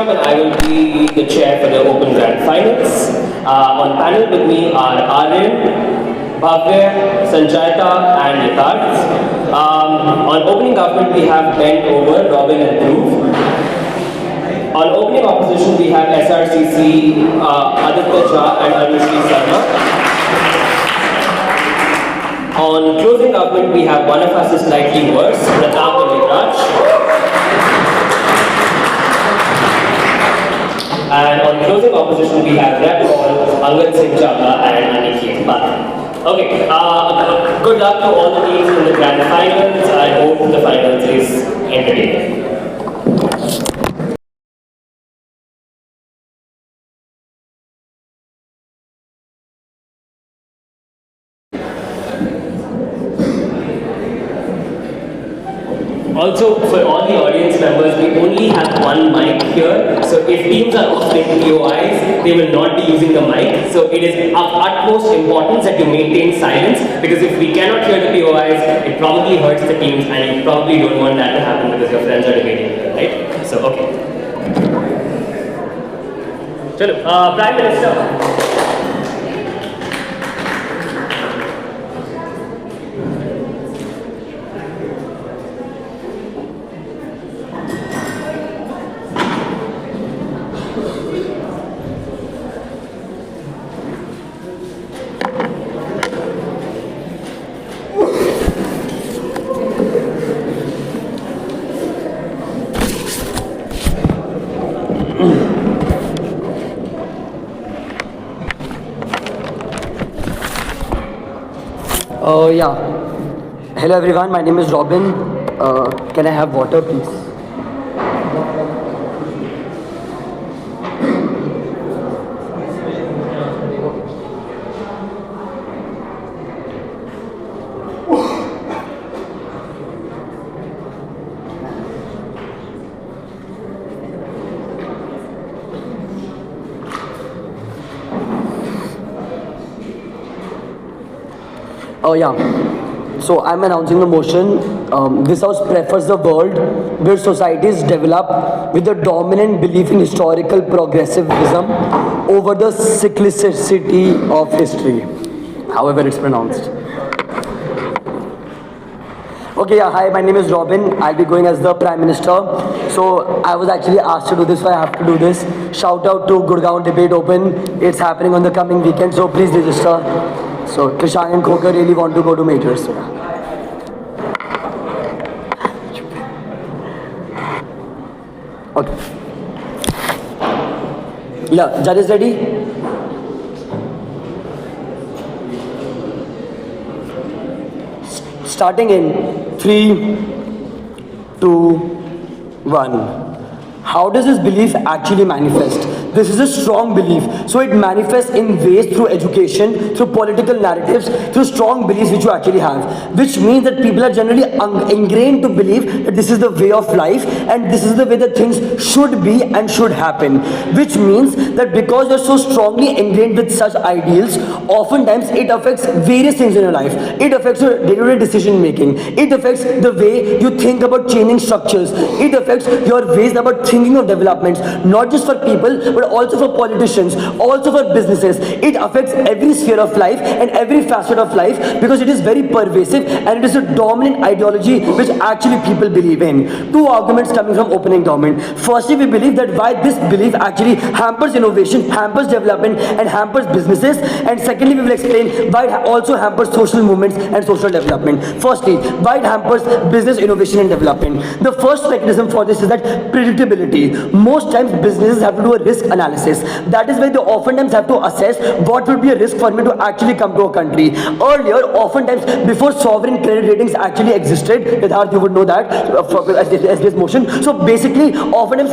Pratap and I will be the chair for the Open Grand Finals. On panel with me are Aryan, Bhavya, Sanchayata and Yuvraj. On opening government we have bent over Robin and Dhruv. On opening opposition we have SRCC, Aditya and Arushi Sarmah. On closing government we have one of us is slightly worse, Pratap and Yuvraj. And on closing opposition, we have Rep Angad, Singh, Chawla and Aniket, Patra. Okay, good luck to all the teams in the grand finals. I hope the finals is entertaining. Also, for all the audience members, we only have one mic here. So if teams are offering POIs, they will not be using the mic. So it is of utmost importance that you maintain silence, because if we cannot hear the POIs, it probably hurts the teams, and you probably don't want that to happen because your friends are debating here, right? So, okay. Chalo, Prime Minister. Yeah. Hello everyone, my name is Robin. Can I have water please? Yeah. So I'm announcing the motion. This House prefers the world where societies develop with a dominant belief in historical progressivism over the cyclicity of history, however it's pronounced. Okay, yeah, hi, my name is Robin. I'll be going as the Prime Minister. So I was actually asked to do this, so I have to do this. Shout out to Gurgaon Debate Open. It's happening on the coming weekend, so please register. So Kishan and Khoka really want to go to majors. So. Okay. Yeah, judges ready? Starting in 3, 2, 1. How does this belief actually manifest? This is a strong belief. So it manifests in ways through education, through political narratives, through strong beliefs which you actually have. Which means that people are generally ingrained to believe that this is the way of life and this is the way that things should be and should happen. Which means that because you're so strongly ingrained with such ideals, oftentimes it affects various things in your life. It affects your day-to-day decision making. It affects the way you think about changing structures. It affects your ways about thinking of developments, not just for people, but also for politicians, also for businesses. It affects every sphere of life and every facet of life because it is very pervasive and it is a dominant ideology which actually people believe in. Two arguments coming from opening government. Firstly, we believe that why this belief actually hampers innovation, hampers development and hampers businesses. And secondly, we will explain why it also hampers social movements and social development. Firstly, why it hampers business innovation and development. The first mechanism for this is that predictability. Most times businesses have to do a risk analysis. That is why they oftentimes have to assess what would be a risk for me to actually come to a country. Earlier, oftentimes before sovereign credit ratings actually existed, Yadharth, you would know that as this motion. So basically, oftentimes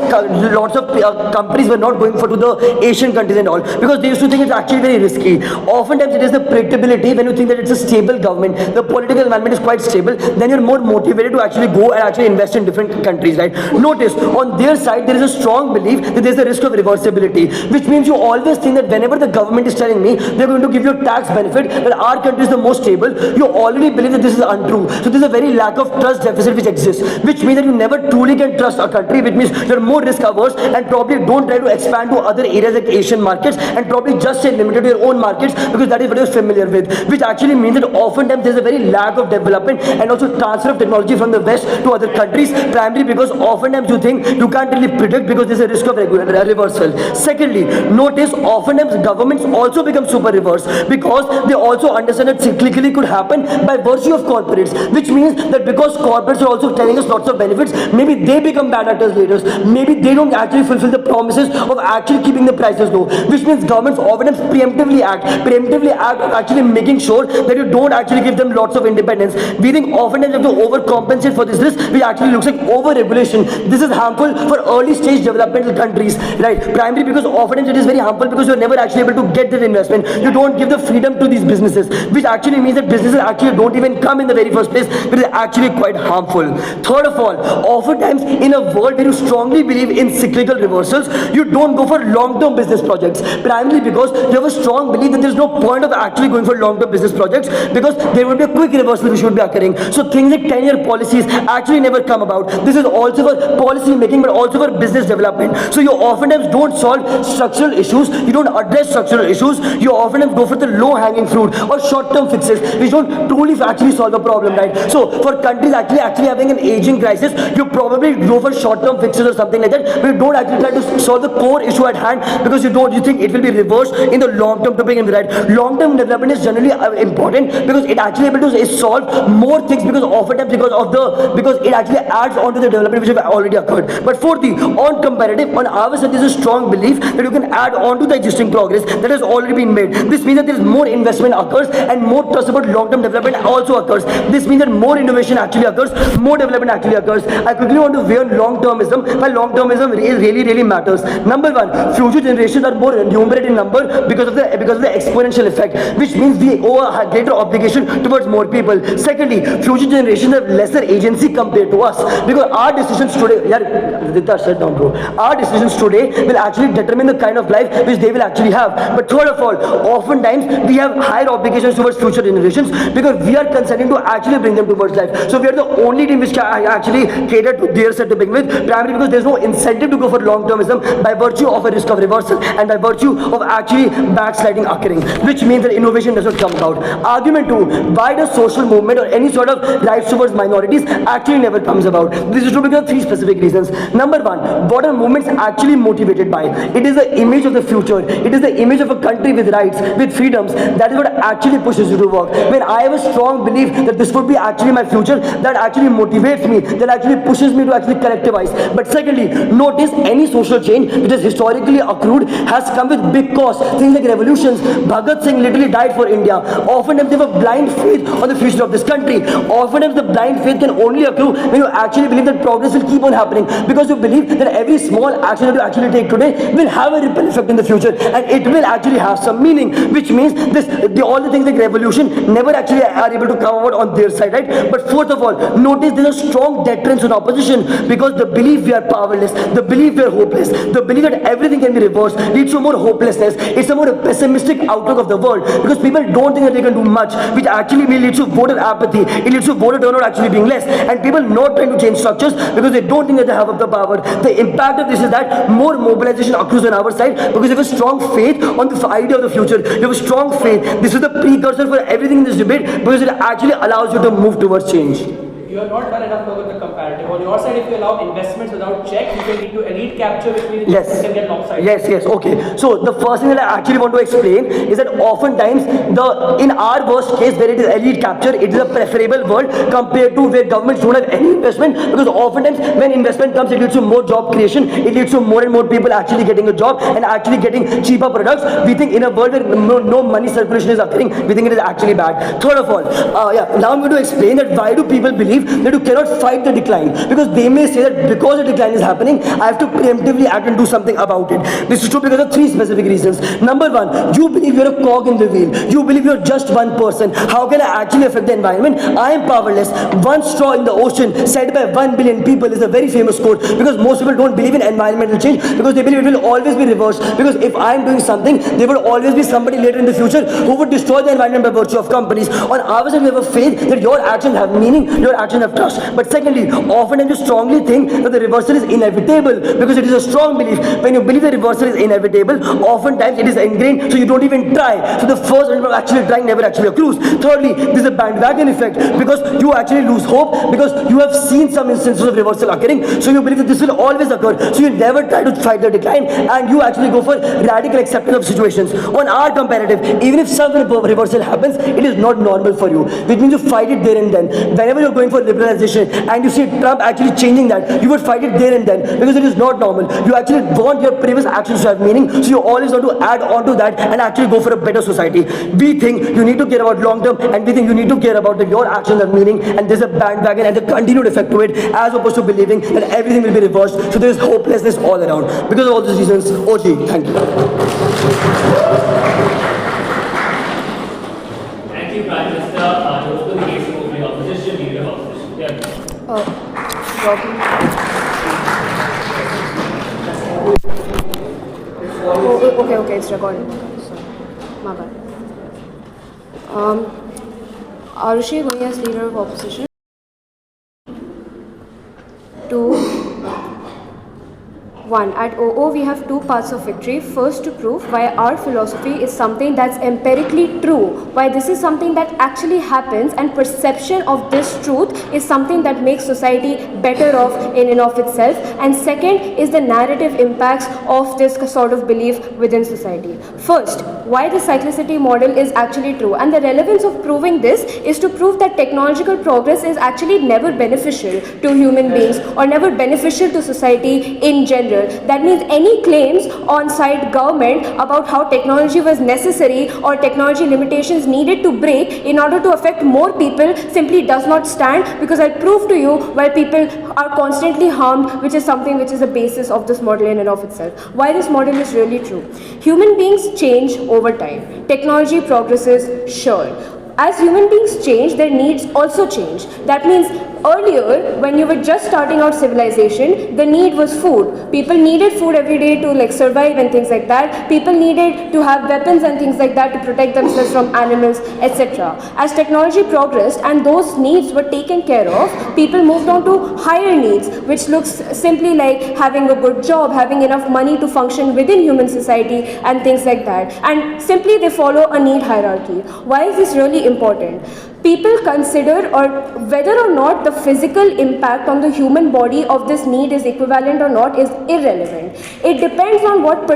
lots of companies were not going for to the Asian countries and all because they used to think it's actually very risky. Oftentimes it is the predictability when you think that it's a stable government, the political environment is quite stable, then you're more motivated to actually go and actually invest in different countries, right? Notice on their side there is a strong belief that there is a risk of reversal stability, which means you always think that whenever the government is telling me they're going to give you a tax benefit, that our country is the most stable, you already believe that this is untrue. So there's a very lack of trust deficit which exists, which means that you never truly can trust a country, which means you're more risk averse and probably don't try to expand to other areas like Asian markets and probably just stay limited to your own markets because that is what you're familiar with, which actually means that oftentimes there's a very lack of development and also transfer of technology from the West to other countries, primarily because oftentimes you think you can't really predict because there's a risk of reversal. Secondly, notice oftentimes governments also become super reverse because they also understand that cyclically could happen by virtue of corporates, which means that because corporates are also telling us lots of benefits, maybe they become bad actors later, maybe they don't actually fulfill the promises of actually keeping the prices low, which means governments oftentimes preemptively act actually making sure that you don't actually give them lots of independence. We think oftentimes you have to overcompensate for this risk, which actually looks like over-regulation. This is harmful for early stage developmental countries, right? Primarily because oftentimes it is very harmful because you're never actually able to get that investment. You don't give the freedom to these businesses, which actually means that businesses actually don't even come in the very first place, which is actually quite harmful. Third of all, oftentimes in a world where you strongly believe in cyclical reversals, you don't go for long-term business projects, primarily because you have a strong belief that there's no point of actually going for long-term business projects because there will be a quick reversal which should be occurring. So things like 10-year policies actually never come about. This is also for policy making but also for business development. So you oftentimes don't solve structural issues, you don't address structural issues, you oftentimes go for the low-hanging fruit or short-term fixes which don't truly actually solve the problem, right? So for countries actually having an aging crisis, you probably go for short-term fixes or something like that, but you don't actually try to solve the core issue at hand because you think it will be reversed in the long-term to begin with, right? Long-term development is generally important because it actually able to solve more things because oftentimes because it actually adds on to the development which have already occurred. But fourthly, on comparative, on our side there is a strong belief that you can add on to the existing progress that has already been made. This means that there is more investment occurs and more trust about long-term development also occurs. This means that more innovation actually occurs, more development actually occurs. I quickly want to weigh on long-termism, why long-termism really matters. Number one, future generations are more numerated in number because of the exponential effect, which means we owe a greater obligation towards more people. Secondly, future generations have lesser agency compared to us because our decisions today, Aditya, shut down, bro. Our decisions today will actually determine the kind of life which they will actually have. But third of all, oftentimes we have higher obligations towards future generations because we are consenting to actually bring them towards life. So we are the only team which can actually cater to their set to begin with, primarily because there is no incentive to go for long-termism by virtue of a risk of reversal and by virtue of actually backsliding occurring, which means that innovation does not come about. Argument 2, why does social movement or any sort of rights towards minorities actually never comes about? This is true because of 3 specific reasons. Number 1, what are movements actually motivated by? It is the image of the future. It is the image of a country with rights, with freedoms. That is what actually pushes you to work. When I have a strong belief that this would be actually my future, that actually motivates me, that actually pushes me to actually collectivize. But secondly, notice any social change which has historically accrued has come with big costs. Things like revolutions. Bhagat Singh literally died for India. Oftentimes they have a blind faith on the future of this country. Oftentimes the blind faith can only accrue when you actually believe that progress will keep on happening because you believe that every small action that you actually take today will have a ripple effect in the future and it will actually have some meaning, which means all the things like revolution never actually are able to come out on their side, right? But fourth of all, notice there's a strong deterrence on opposition because the belief we are powerless, the belief we are hopeless, the belief that everything can be reversed leads to more hopelessness. It's a more pessimistic outlook of the world because people don't think that they can do much, which actually will lead to voter apathy. It leads to voter turnout actually being less and people not trying to change structures because they don't think that they have the power. The impact of this is that more mobilization occurs on our side because you have a strong faith on the idea of the future. You have a strong faith. This is the precursor for everything in this debate because it actually allows you to move towards change. You have not done enough work with the comparative. On your side, if you allow investments without checks, you can lead to elite capture, which means you can get lopsided. Yes, okay. So the first thing that I actually want to explain is that oftentimes in our worst case where it is elite capture, it is a preferable world compared to where governments don't have any investment because oftentimes when investment comes, it leads to more job creation, it leads to more and more people actually getting a job and actually getting cheaper products. We think in a world where no money circulation is occurring, we think it is actually bad. Third of all, now I'm going to explain that why do people believe that you cannot fight the decline, because they may say that because the decline is happening, I have to preemptively act and do something about it. This is true because of three specific reasons. Number one, you believe you're a cog in the wheel. You believe you're just one person. How can I actually affect the environment? I am powerless. One straw in the ocean said by 1 billion people is a very famous quote, because most people don't believe in environmental change because they believe it will always be reversed. Because if I am doing something, there will always be somebody later in the future who would destroy the environment by virtue of companies. On our side, we have a faith that your actions have meaning, your actions have trust. But secondly, often you strongly think that the reversal is inevitable because it is a strong belief. When you believe the reversal is inevitable, oftentimes it is ingrained, so you don't even try. So the first of actually trying never actually accrues. Thirdly, this is a bandwagon effect, because you actually lose hope because you have seen some instances of reversal occurring, so you believe that this will always occur, so you never try to fight the decline, and you actually go for radical acceptance of situations. On our comparative, even if some reversal happens, it is not normal for you, which means you fight it there and then. Whenever you're going for liberalization and you see Trump actually changing that, you would fight it there and then, because it is not normal. You actually want your previous actions to have meaning, so you always want to add on to that and actually go for a better society. We think you need to care about long term, and we think you need to care about that your actions have meaning, and there's a bandwagon and a continued effect to it, as opposed to believing that everything will be reversed. So there's hopelessness all around. Because of all these reasons, OG, thank you. Thank you, Prime Minister. Those were the case of the opposition, leader of opposition. Yeah. Okay, it's recording. Sorry, my bad. Arushi going as leader of opposition. 2, 1. At OO, we have two paths of victory. First, to prove why our philosophy is something that's empirically true, why this is something that actually happens, and perception of this truth is something that makes society better off in and of itself. And second is the narrative impacts of this sort of belief within society. First, why the cyclicity model is actually true, and the relevance of proving this is to prove that technological progress is actually never beneficial to human beings or never beneficial to society in general. That means any claims on side government about how technology was necessary or technology limitations needed to break in order to affect more people simply does not stand, because I'll prove to you why people are constantly harmed, which is something which is the basis of this model in and of itself. Why this model is really true. Human beings change over time. Technology progresses, sure. As human beings change, their needs also change. That means earlier, when you were just starting out civilization, the need was food. People needed food every day to survive and things like that. People needed to have weapons and things like that to protect themselves from animals, etc. As technology progressed and those needs were taken care of, people moved on to higher needs, which looks simply like having a good job, having enough money to function within human society and things like that. And simply they follow a need hierarchy. Why is this really important? People consider whether or not the physical impact on the human body of this need is equivalent or not is irrelevant. It depends on what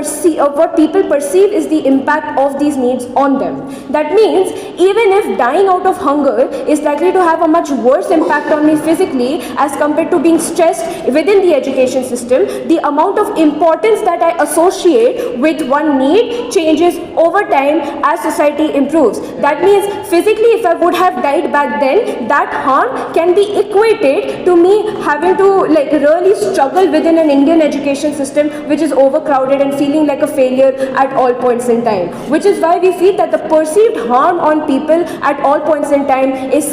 people perceive is the impact of these needs on them. That means even if dying out of hunger is likely to have a much worse impact on me physically as compared to being stressed within the education system, the amount of importance that I associate with one need changes over time as society improves. That means physically, if I would have died back then, that harm can be equated to me having to really struggle within an Indian education system which is overcrowded and feeling like a failure at all points in time. Which is why we feel that the perceived harm on people at all points in time is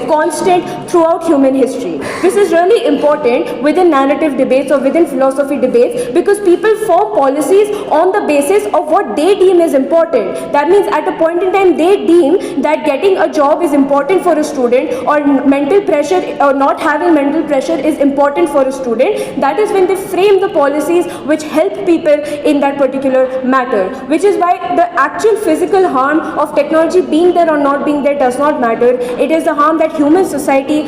constant throughout human history. This is really important within narrative debates or within philosophy debates, because people form policies on the basis of what they deem is important. That means at a point in time they deem that getting a job is important for a student, or mental pressure or not having mental pressure is important for a student. That is when they frame the policies which help people in that particular matter. Which is why the actual physical harm of technology being there or not being there does not matter. It is the harm that human society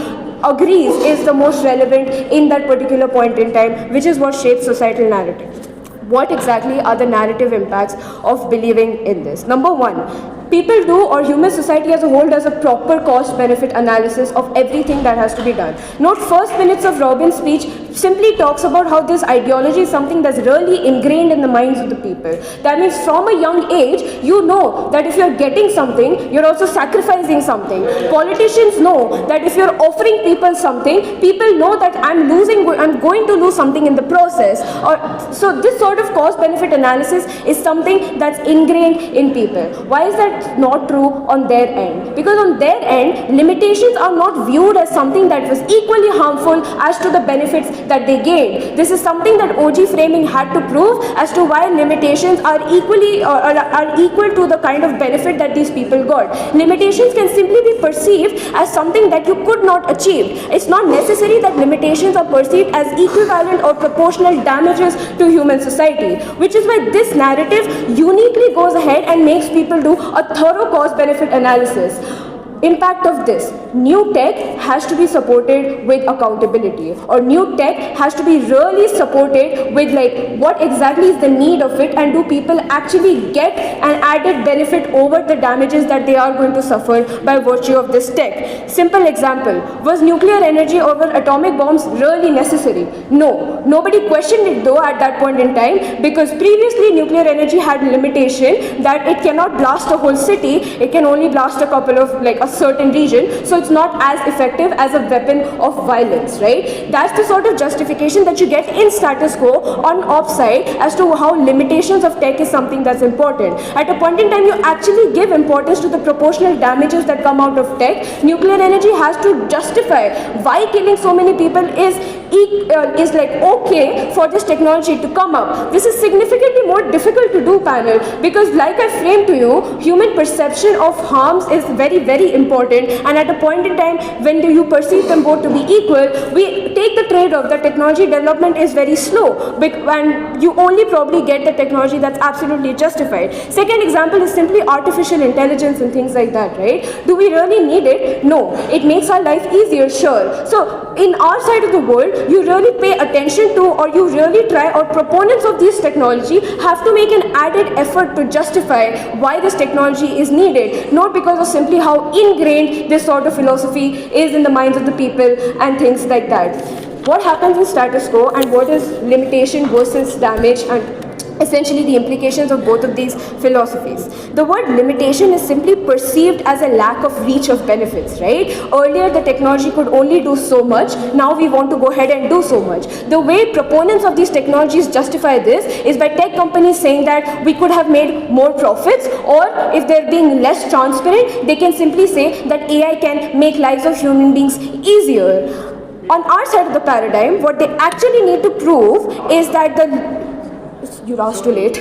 agrees is the most relevant in that particular point in time, which is what shapes societal narrative. What exactly are the narrative impacts of believing in this? Number one, people do, or human society as a whole does a proper cost-benefit analysis of everything that has to be done. Note first minutes of Robin's speech simply talks about how this ideology is something that's really ingrained in the minds of the people. That means from a young age, you know that if you're getting something, you're also sacrificing something. Politicians know that if you're offering people something, people know that I'm going to lose something in the process. So this sort of cost-benefit analysis is something that's ingrained in people. Why is that not true on their end? Because on their end, limitations are not viewed as something that was equally harmful as to the benefits that they gained. This is something that OG framing had to prove as to why limitations are equal to the kind of benefit that these people got. Limitations can simply be perceived as something that you could not achieve. It's not necessary that limitations are perceived as equivalent or proportional damages to human society, which is why this narrative uniquely goes ahead and makes people do a thorough cost-benefit analysis. Impact of this: new tech has to be supported with accountability, or new tech has to be really supported with like what exactly is the need of it, and do people actually get an added benefit over the damages that they are going to suffer by virtue of this tech. Simple example: was nuclear energy over atomic bombs really necessary? No. Nobody questioned it though at that point in time, because previously nuclear energy had limitation that it cannot blast a whole city, it can only blast a couple of like a certain region, so it's not as effective as a weapon of violence, right? That's the sort of justification that you get in status quo on offside as to how limitations of tech is something that's important. At a point in time, you actually give importance to the proportional damages that come out of tech. Nuclear energy has to justify why killing so many people is like okay for this technology to come up. This is significantly more difficult to do, panel, because like I framed to you, human perception of harms is very, very important, and at a point in time when do you perceive them both to be equal, we take the trade-off that technology development is very slow, and you only probably get the technology that's absolutely justified. Second example is simply artificial intelligence and things like that, right? Do we really need it? No. It makes our life easier, sure. So in our side of the world, you really pay attention to, or you really try, or proponents of this technology have to make an added effort to justify why this technology is needed, not because of simply how ingrained this sort of philosophy is in the minds of the people and things like that. What happens in status quo, and what is limitation versus damage, and essentially the implications of both of these philosophies. The word limitation is simply perceived as a lack of reach of benefits, right? Earlier the technology could only do so much, now we want to go ahead and do so much. The way proponents of these technologies justify this is by tech companies saying that we could have made more profits, or if they're being less transparent, they can simply say that AI can make lives of human beings easier. On our side of the paradigm, what they actually need to prove is that you asked too late.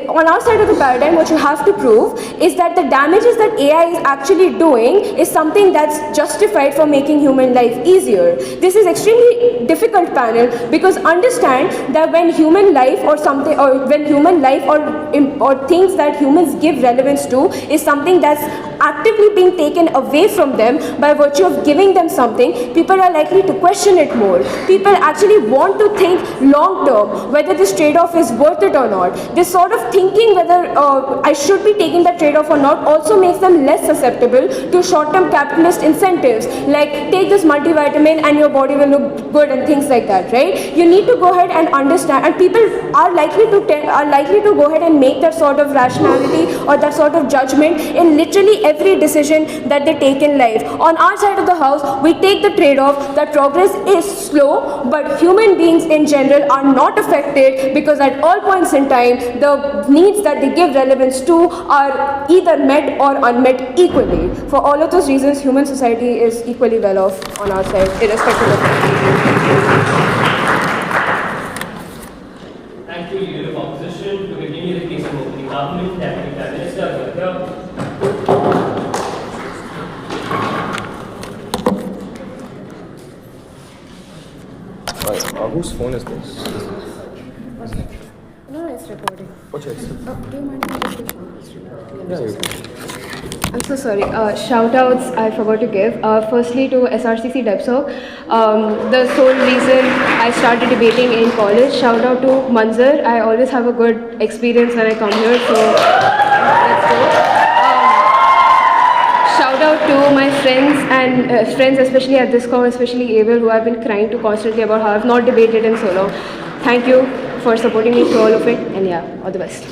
On our side of the paradigm, what you have to prove is that the damages that AI is actually doing is something that's justified for making human life easier. This is extremely difficult, panel, because understand that when human life or something, or when human life or things that humans give relevance to is something that's actively being taken away from them by virtue of giving them something, people are likely to question it more. People actually want to think long term whether this trade-off is worth it or not. This sort of thinking whether I should be taking that trade-off or not also makes them less susceptible to short-term capitalist incentives, like take this multivitamin and your body will look good and things like that, right? You need to go ahead and understand, and people are likely to go ahead and make that sort of rationality or that sort of judgment in literally every decision that they take in life. On our side of the house, we take the trade-off that progress is slow, but human beings in general are not affected, because at all points in time, the needs that they give relevance to are either met or unmet equally. For all of those reasons, human society is equally well off on our side, irrespective of Thank you, Leader of Opposition. To continue the case of opening argument, Deputy Prime Minister Aditya. Whose phone is this? No, it's recording. Okay. Do you mind if I take this phone? Yeah, you I'm so sorry. Shout outs I forgot to give. Firstly to SRCC DevSoc. The sole reason I started debating in college. Shout out to MANZAR. I always have a good experience when I come here. So Let's go. Shout out to my friends and friends, especially at this call, especially Abel, who have been crying to constantly about how I've not debated in so long. Thank you for supporting me through all of it, and yeah, all the best.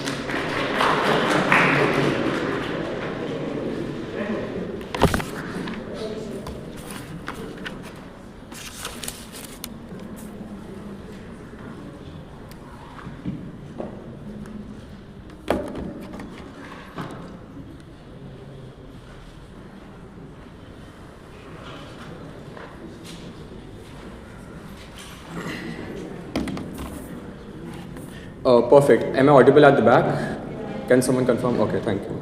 Perfect. Am I audible at the back? Can someone confirm? Okay, thank you.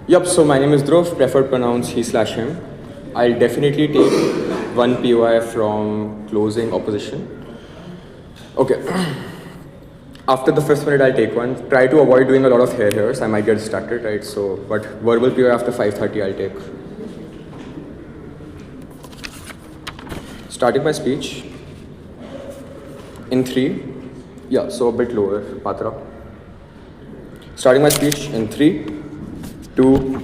Yep, so my name is Dhruv, preferred pronouns he/him. I'll definitely take one POI from closing opposition. Okay. After the first minute, I'll take one. Try to avoid doing a lot of hair hairs. I might get distracted, right? So, but verbal POI after 5:30, I'll take. Starting my speech. In 3, yeah, so a bit lower, Patra. Starting my speech in 3, 2,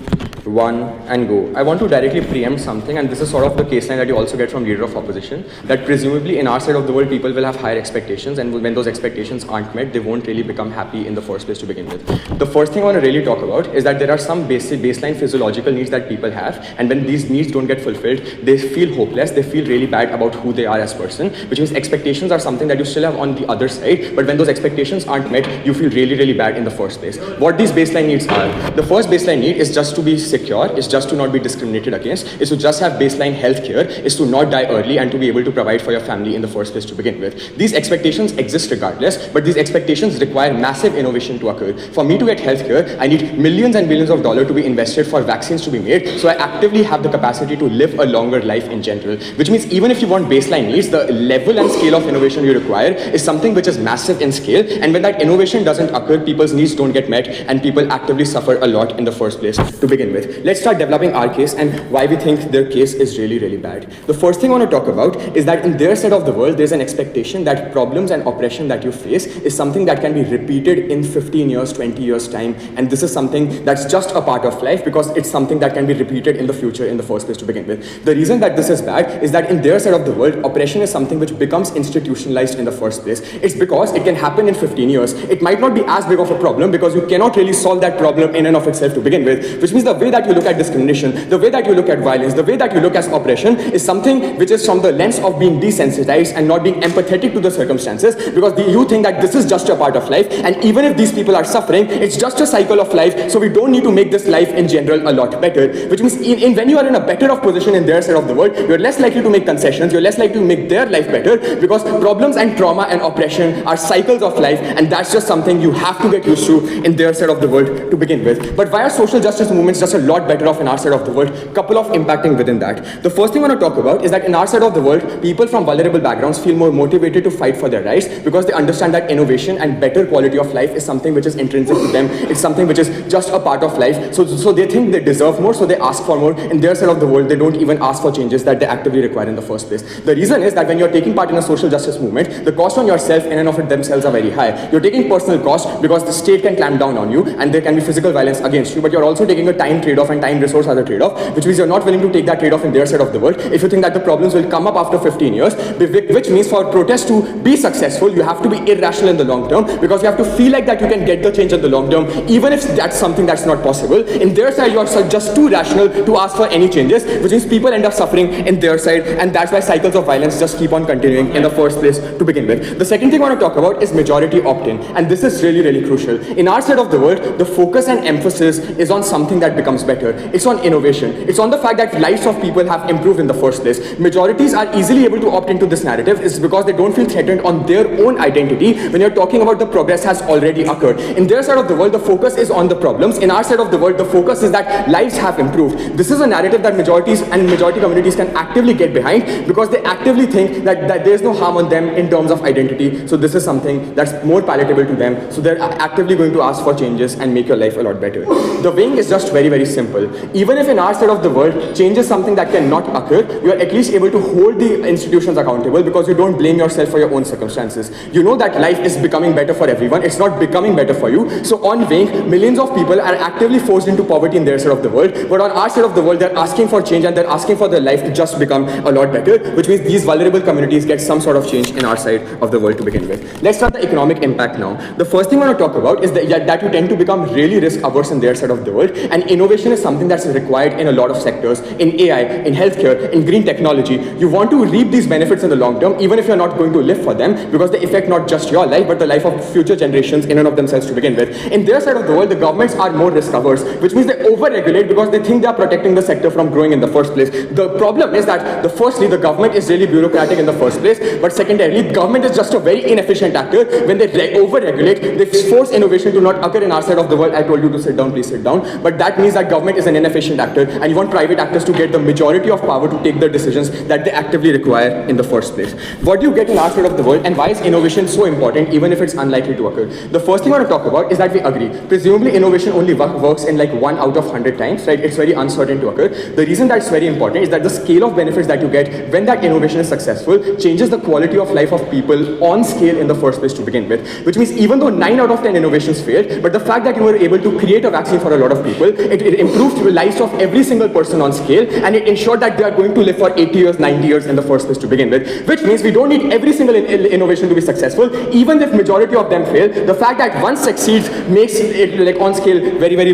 1, and go. I want to directly preempt something, and this is sort of the case line that you also get from leader of opposition, that presumably in our side of the world, people will have higher expectations, and when those expectations aren't met, they won't really become happy in the first place to begin with. The first thing I want to really talk about is that there are some baseline physiological needs that people have, and when these needs don't get fulfilled, they feel hopeless, they feel really bad about who they are as a person, which means expectations are something that you still have on the other side, but when those expectations aren't met, you feel really, really bad in the first place. What these baseline needs are: the first baseline need is just to be secure, is just to not be discriminated against, is to just have baseline health care, is to not die early, and to be able to provide for your family in the first place to begin with. These expectations exist regardless, but these expectations require massive innovation to occur. For me to get health care, I need millions and millions of dollars to be invested for vaccines to be made, so I actively have the capacity to live a longer life in general, which means even if you want baseline needs, the level and scale of innovation you require is something which is massive in scale, and when that innovation doesn't occur, people's needs don't get met, and people actively suffer a lot in the first place to begin with. Let's start developing our case and why we think their case is really, really bad. The first thing I want to talk about is that in their side of the world, there's an expectation that problems and oppression that you face is something that can be repeated in 15 years, 20 years time, and this is something that's just a part of life because it's something that can be repeated in the future in the first place to begin with. The reason that this is bad is that in their side of the world, oppression is something which becomes institutionalized in the first place. It's because it can happen in 15 years. It might not be as big of a problem because you cannot really solve that problem in and of itself to begin with, which means the way that you look at discrimination, the way that you look at violence, the way that you look at oppression is something which is from the lens of being desensitized and not being empathetic to the circumstances, because you think that this is just a part of life, and even if these people are suffering, it's just a cycle of life, so we don't need to make this life in general a lot better, which means when you are in a better of position in their side of the world, you're less likely to make concessions, you're less likely to make their life better, because problems and trauma and oppression are cycles of life, and that's just something you have to get used to in their side of the world to begin with. But why are social justice movements just a lot better off in our side of the world? Couple of impacting within that. The first thing I want to talk about is that in our side of the world, people from vulnerable backgrounds feel more motivated to fight for their rights because they understand that innovation and better quality of life is something which is intrinsic to them. It's something which is just a part of life. So they think they deserve more, so they ask for more. In their side of the world, they don't even ask for changes that they actively require in the first place. The reason is that when you're taking part in a social justice movement, the cost on yourself in and of it themselves are very high. You're taking personal cost because the state can clamp down on you and there can be physical violence against you, but you're also taking a time trade-off and time resource as a trade-off, which means you're not willing to take that trade-off in their side of the world if you think that the problems will come up after 15 years, which means for protests to be successful, you have to be irrational in the long term, because you have to feel like that you can get the change in the long term, even if that's something that's not possible. In their side, you are just too rational to ask for any changes, which means people end up suffering in their side, and that's why cycles of violence just keep on continuing in the first place to begin with. The second thing I want to talk about is majority opt-in, and this is really, really crucial. In our side of the world, the focus and emphasis is on something that becomes better. It's on innovation. It's on the fact that lives of people have improved in the first place. Majorities are easily able to opt into this narrative is because they don't feel threatened on their own identity when you're talking about the progress has already occurred. In their side of the world, the focus is on the problems. In our side of the world, the focus is that lives have improved. This is a narrative that majorities and majority communities can actively get behind because they actively think that there's no harm on them in terms of identity. So this is something that's more palatable to them. So they're actively going to ask for changes and make your life a lot better. The weighing is just very, very simple. Even if in our side of the world, change is something that cannot occur, you are at least able to hold the institutions accountable because you don't blame yourself for your own circumstances. You know that life is becoming better for everyone. It's not becoming better for you. So on weighing, millions of people are actively forced into poverty in their side of the world. But on our side of the world, they're asking for change and they're asking for their life to just become a lot better, which means these vulnerable communities get some sort of change in our side of the world to begin with. Let's start the economic impact now. The first thing I want to talk about is that you tend to become really risk averse in their side of the world, and innovation is something that's required in a lot of sectors, in AI, in healthcare, in green technology. You want to reap these benefits in the long term, even if you're not going to live for them, because they affect not just your life, but the life of future generations in and of themselves to begin with. In their side of the world, the governments are more risk averse, which means they over-regulate because they think they are protecting the sector from growing in the first place. The problem is that, firstly, the government is really bureaucratic in the first place, but secondarily, government is just a very inefficient actor. When they over-regulate, they force innovation to not occur in our side of the world. I told you to sit down, please sit down. But that means that government is an inefficient actor, and you want private actors to get the majority of power to take the decisions that they actively require in the first place. What do you get in our side of the world, and why is innovation so important, even if it's unlikely to occur? The first thing I want to talk about is that we agree. Presumably, innovation only works in like 1 out of 100 times, right? It's very uncertain to occur. The reason that's very important is that the scale of benefits that you get when that innovation is successful changes the quality of life of people on scale in the first place to begin with. Which means even though 9 out of 10 innovations failed, but the fact that you were able to create a vaccine for a lot of people, it improved the lives of every single person on scale, and it ensured that they are going to live for 80 years, 90 years in the first place to begin with. Which means we don't need every single innovation to be successful, even if majority of them fail. The fact that one succeeds makes it like on scale very, very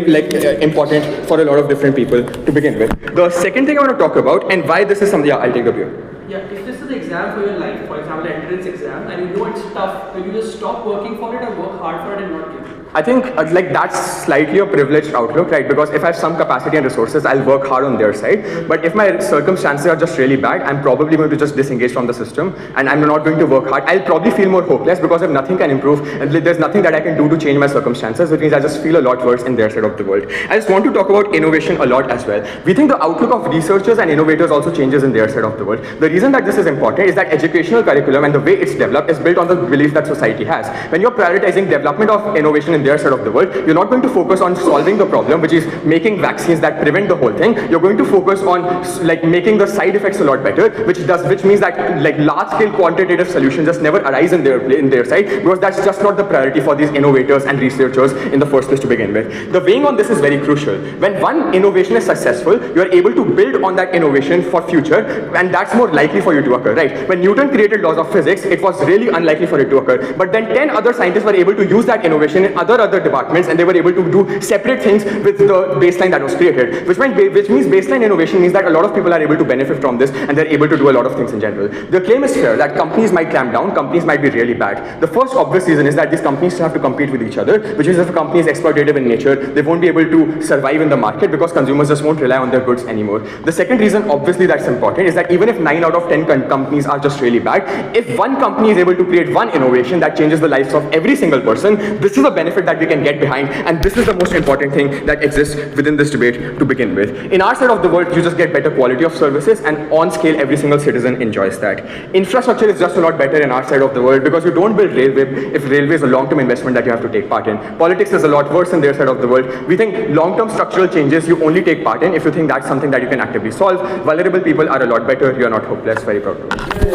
important for a lot of different people to begin with. The second thing I want to talk about, and why this is something, I'll take the view. Yeah, if this is the exam for your life, for example, entrance exam, and you know it's tough, will you just stop working for it or work hard for it and not give it? I think that's slightly a privileged outlook, right? Because if I have some capacity and resources, I'll work hard on their side. But if my circumstances are just really bad, I'm probably going to just disengage from the system, and I'm not going to work hard. I'll probably feel more hopeless because if nothing can improve, and there's nothing that I can do to change my circumstances, which means I just feel a lot worse in their side of the world. I just want to talk about innovation a lot as well. We think the outlook of researchers and innovators also changes in their side of the world. The reason that this is important is that educational curriculum and the way it's developed is built on the belief that society has. When you're prioritizing development of innovation in their side of the world, you're not going to focus on solving the problem, which is making vaccines that prevent the whole thing. You're going to focus on making the side effects a lot better, which means that large-scale quantitative solutions just never arise in their side, because that's just not the priority for these innovators and researchers in the first place to begin with. The weighing on this is very crucial. When one innovation is successful, you are able to build on that innovation for future, and that's more likely for you to occur, right? When Newton created laws of physics, it was really unlikely for it to occur. But then 10 other scientists were able to use that innovation in other departments, and they were able to do separate things with the baseline that was created. Which means baseline innovation means that a lot of people are able to benefit from this, and they're able to do a lot of things in general. The claim is fair that companies might clamp down, companies might be really bad. The first obvious reason is that these companies have to compete with each other, which is if a company is exploitative in nature, they won't be able to survive in the market because consumers just won't rely on their goods anymore. The second reason, obviously, that's important is that even if 9 out of 10 companies are just really bad, if one company is able to create one innovation that changes the lives of every single person, this is a benefit that we can get behind, and this is the most important thing that exists within this debate to begin with. In our side of the world, you just get better quality of services, and on scale, every single citizen enjoys that. Infrastructure is just a lot better in our side of the world because you don't build railway if railway is a long-term investment that you have to take part in. Politics is a lot worse in their side of the world. We think long-term structural changes you only take part in if you think that's something that you can actively solve. Vulnerable people are a lot better. You are not hopeless. Very proud of you.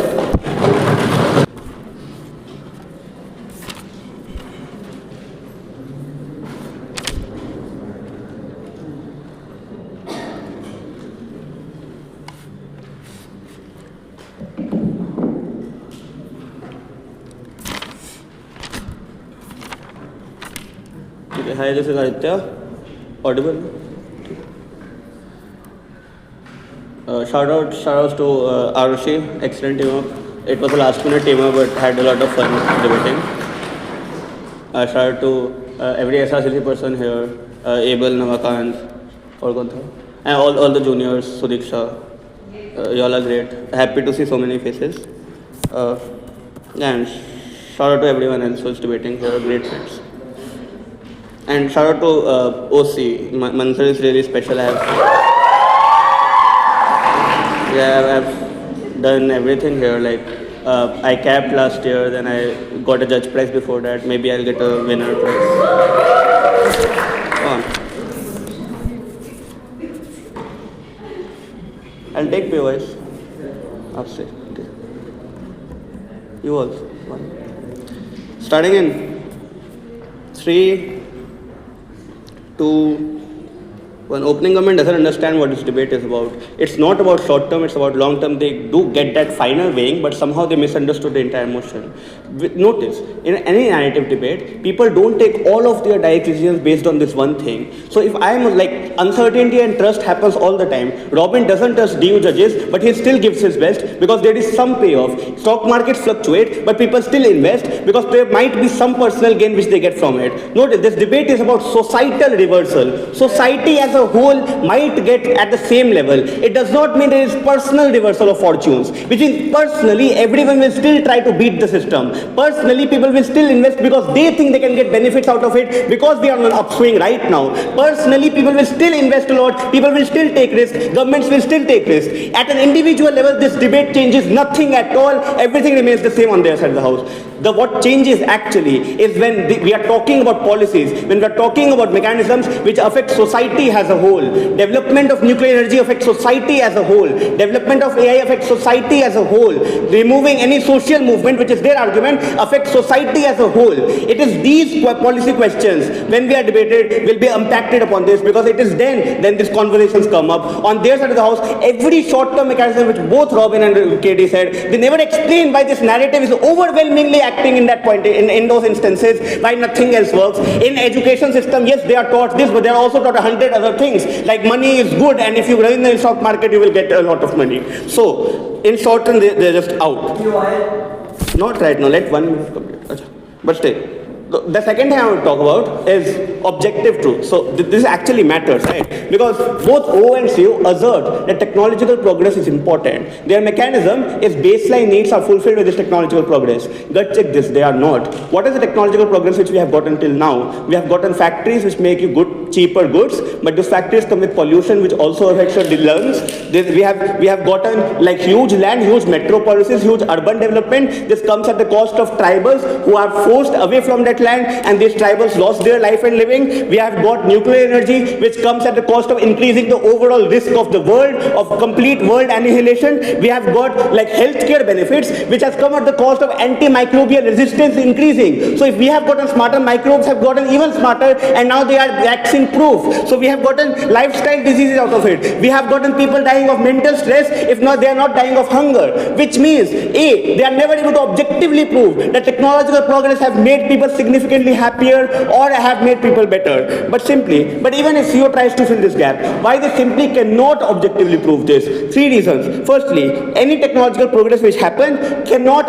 Hi, this is Aditya. Audible? Shout outs to Arushi, excellent team up. It was a last minute team up, but had a lot of fun debating. Shout out to every SRCC person here, Abel, Namakant, and all the juniors, Sudiksha. Y'all are great. Happy to see so many faces. And shout out to everyone else who's debating here, great friends. And shout out to OC. MANZAR is really special. I've done everything here. Like I capped last year, then I got a judge prize before that. Maybe I'll get a winner prize. Come on. I'll take pairwise. Upside. Okay. You also. One. Starting in 3, 2, 1. Opening government doesn't understand what this debate is about. It's not about short term, it's about long term. They do get that final weighing, but somehow they misunderstood the entire motion. Notice, in any narrative debate, people don't take all of their direct decisions based on this one thing. So if I'm like, uncertainty and trust happens all the time. Robin doesn't trust DU judges, but he still gives his best because there is some payoff. Stock markets fluctuate, but people still invest because there might be some personal gain which they get from it. Notice, this debate is about societal reversal. Society as a whole might get at the same level. It does not mean there is personal reversal of fortunes, which means personally everyone will still try to beat the system. Personally, people will still invest because they think they can get benefits out of it because we are on an upswing right now. Personally, people will still invest a lot, people will still take risks, governments will still take risks. At an individual level, this debate changes nothing at all. Everything remains the same on their side of the house. What changes actually is when we are talking about policies, when we are talking about mechanisms which affect society as a whole. Development of nuclear energy affects society as a whole. Development of AI affects society as a whole. Removing any social movement, which is their argument, affects society as a whole. It is these policy questions, when we are debated, will be impacted upon this, because it is then these conversations come up. On their side of the house, every short-term mechanism which both Robin and Katie said, they never explain why this narrative is overwhelmingly acting in that point, in those instances, why nothing else works. In education system, yes, they are taught this, but they are also taught 100 other things, like money is good, and if you run in the stock market, you will get a lot of money. So, in short term, they're just out. Not right now, let 1 minute complete. But still. The second thing I would talk about is objective truth. So this actually matters, right? Because both O and CU assert that technological progress is important. Their mechanism is baseline needs are fulfilled with this technological progress. Gut check this, they are not. What is the technological progress which we have gotten till now? We have gotten factories which make you good, cheaper goods, but those factories come with pollution which also affects your lungs. We have gotten like huge land, huge metro policies, huge urban development. This comes at the cost of tribals who are forced away from that land, and these tribals lost their life and living. We have got nuclear energy which comes at the cost of increasing the overall risk of the world, of complete world annihilation. We have got like healthcare benefits which has come at the cost of antimicrobial resistance increasing. So if we have gotten smarter, microbes have gotten even smarter, and now they are vaccine proof. So we have gotten lifestyle diseases out of it. We have gotten people dying of mental stress, if not they are not dying of hunger, which means A, they are never able to objectively prove that technological progress have made people significantly happier or have made people better. But even if CEO tries to fill this gap, why they simply cannot objectively prove this? 3 reasons. Firstly, any technological progress which happens cannot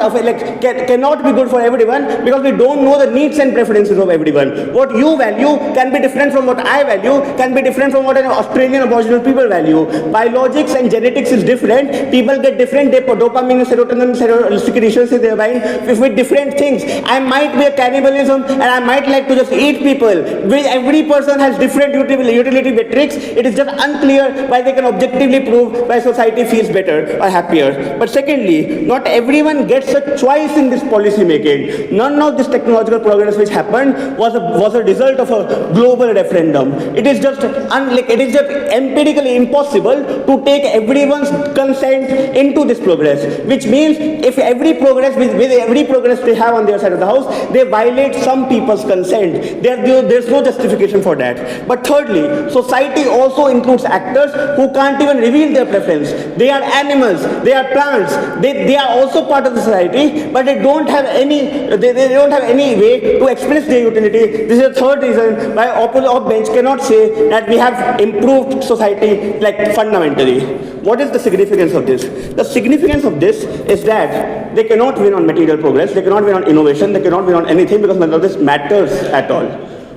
be good for everyone, because we don't know the needs and preferences of everyone. What you value can be different from what I value, can be different from what an Australian Aboriginal people value. Biologics and genetics is different. People get different dopamine, serotonin, secretions in their mind with different things. I might be a cannibalism and I might like to just eat people. Every person has different utility metrics. It is just unclear why they can objectively prove why society feels better or happier. But secondly, not everyone gets a choice in this policy making. None of this technological progress which happened was a result of a global referendum. It is just empirically impossible to take everyone's consent into this progress, which means if every progress with every progress they have on their side of the house, they violate some people's consent. There's no justification for that. But thirdly, society also includes actors who can't even reveal their preference. They are animals, they are plants, they are also part of the society, but they don't have any way to express their utility. This is the third reason why off bench cannot say that we have improved society like fundamentally. What is the significance of this? The significance of this is that they cannot win on material progress, they cannot win on innovation, they cannot win on anything, because none of this matters at all.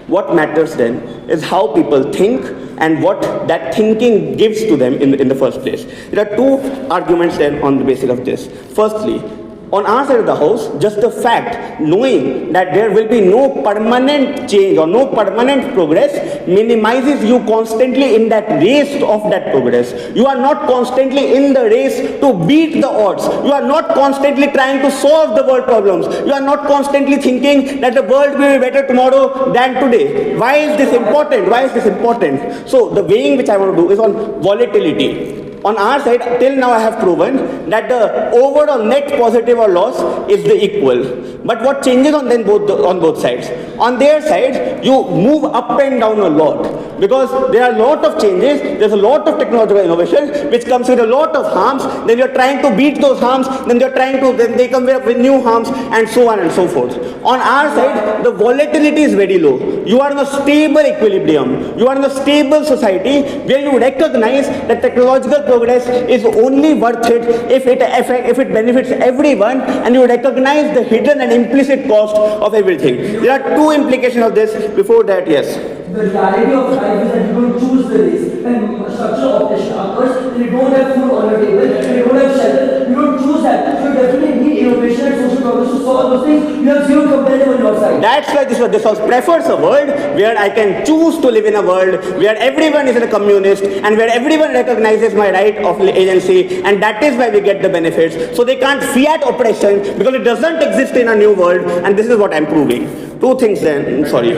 What matters then is how people think and what that thinking gives to them in the first place. There are 2 arguments then on the basis of this. Firstly, on our side of the house, just the fact, knowing that there will be no permanent change or no permanent progress, minimizes you constantly in that race of that progress. You are not constantly in the race to beat the odds. You are not constantly trying to solve the world problems. You are not constantly thinking that the world will be better tomorrow than today. Why is this important? So the weighing which I want to do is on volatility. On our side, till now I have proven that the overall net positive or loss is the equal. But what changes on both sides? On their side, you move up and down a lot because there are a lot of changes. There's a lot of technological innovation which comes with a lot of harms. Then you're trying to beat those harms. Then they come with new harms and so on and so forth. On our side, the volatility is very low. You are in a stable equilibrium. You are in a stable society where you recognize that technological progress is only worth it if it benefits everyone, and you recognize the hidden and implicit cost of everything. There are two implications of this. Before that, yes. The reality of life is that you don't choose the race. When structural oppression occurs, then you don't have food on your table, and you don't have shelter, you don't choose that. So you definitely need innovation and social progress to solve those things. You have zero competitive on your side. That's why this was prefers a world where I can choose to live in a world where everyone is a communist and where everyone recognizes my right of agency, and that is why we get the benefits. So they can't fiat oppression because it doesn't exist in a new world, and this is what I'm proving. Two things then, sorry.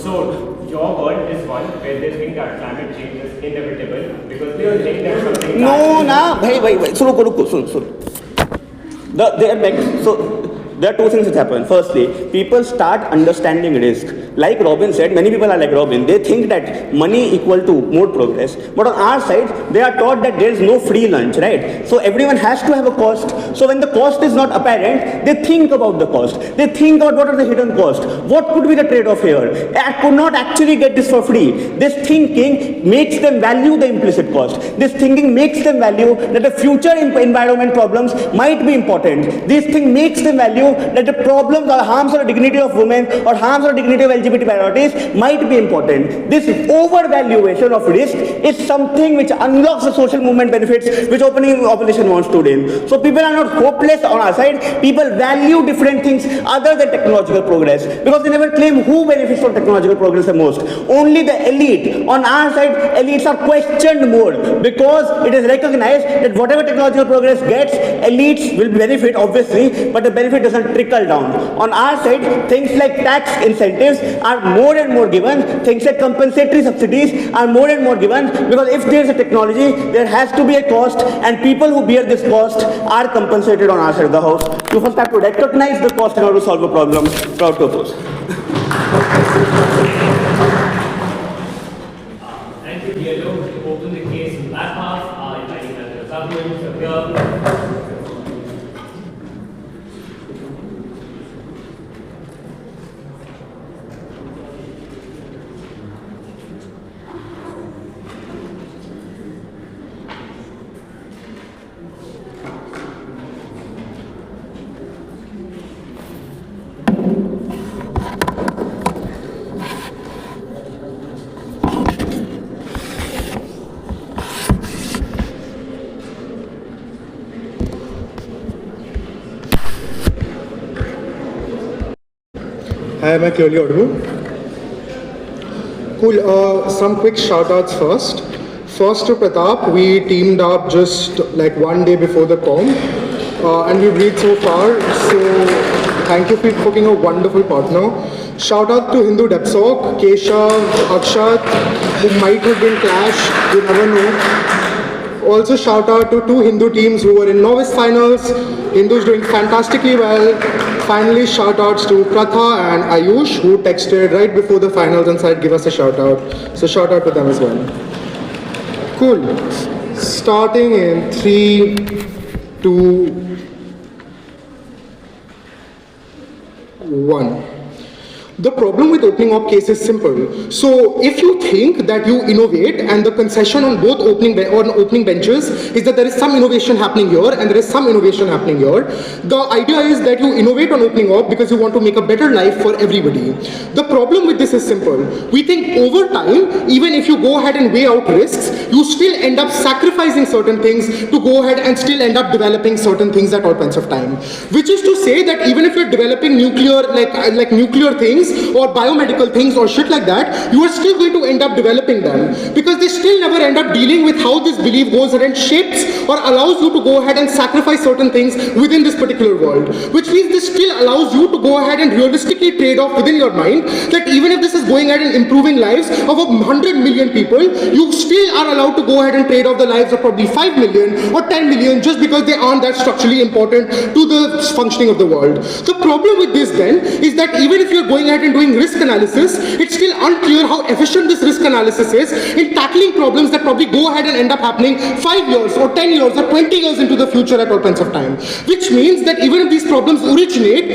So, your world is one where they think that climate change is inevitable because they think that something... No, na, bhai. So, there are two things that happen. Firstly, people start understanding risk. Like Robin said, many people are like Robin. They think that money equal to more progress. But on our side, they are taught that there is no free lunch, right? So everyone has to have a cost. So when the cost is not apparent, they think about the cost. They think about what are the hidden costs. What could be the trade-off here? I could not actually get this for free. This thinking makes them value the implicit cost. This thinking makes them value that the future environment problems might be important. This thing makes them value that the problems or harms on the dignity of women or harms on the dignity of LGBT minorities might be important. This overvaluation of risk is something which unlocks the social movement benefits which opening opposition wants to do. So people are not hopeless on our side. People value different things other than technological progress because they never claim who benefits from technological progress the most. Only the elite. On our side, elites are questioned more because it is recognized that whatever technological progress gets, elites will benefit obviously, but the benefit doesn't trickle down. On our side, things like tax incentives are more and more given. Things like compensatory subsidies are more and more given because if there is a technology, there has to be a cost, and people who bear this cost are compensated on our side of the house. You first have to recognize the cost in order to solve a problem. Proud to oppose. Thank you, Diallo. To open the case in that half, inviting the government to appear. Hi, am I clearly audible? Cool. Some quick shout outs first. First to Pratap, we teamed up just like one day before the com, and we've reached so far. So thank you for being a wonderful partner. Shout out to Hindu Depsok, Keshav, Akshat, who might have been clash, you never know. Also shout out to two Hindu teams who were in novice finals. Hindus doing fantastically well. Finally, shout outs to Pratap and Ayush who texted right before the finals and said give us a shout out. So shout out to them as well. Cool. Starting in 3, 2, 1. The problem with opening op case is simple. So if you think that you innovate and the concession on both opening benches is that there is some innovation happening here and there is some innovation happening here, the idea is that you innovate on opening op because you want to make a better life for everybody. The problem with this is simple. We think over time, even if you go ahead and weigh out risks, you still end up sacrificing certain things to go ahead and still end up developing certain things at all points of time. Which is to say that even if you're developing nuclear, like nuclear things, things or biomedical things or shit like that, you are still going to end up developing them, because they still never end up dealing with how this belief goes ahead and shapes or allows you to go ahead and sacrifice certain things within this particular world, which means this still allows you to go ahead and realistically trade off within your mind that even if this is going ahead and improving lives of 100 million people, you still are allowed to go ahead and trade off the lives of probably 5 million or 10 million just because they aren't that structurally important to the functioning of the world. The problem with this then is that even if you're going ahead and doing risk analysis, it's still unclear how efficient this risk analysis is in tackling problems that probably go ahead and end up happening 5 years or 10 years or 20 years into the future at all points of time. Which means that even if these problems originate,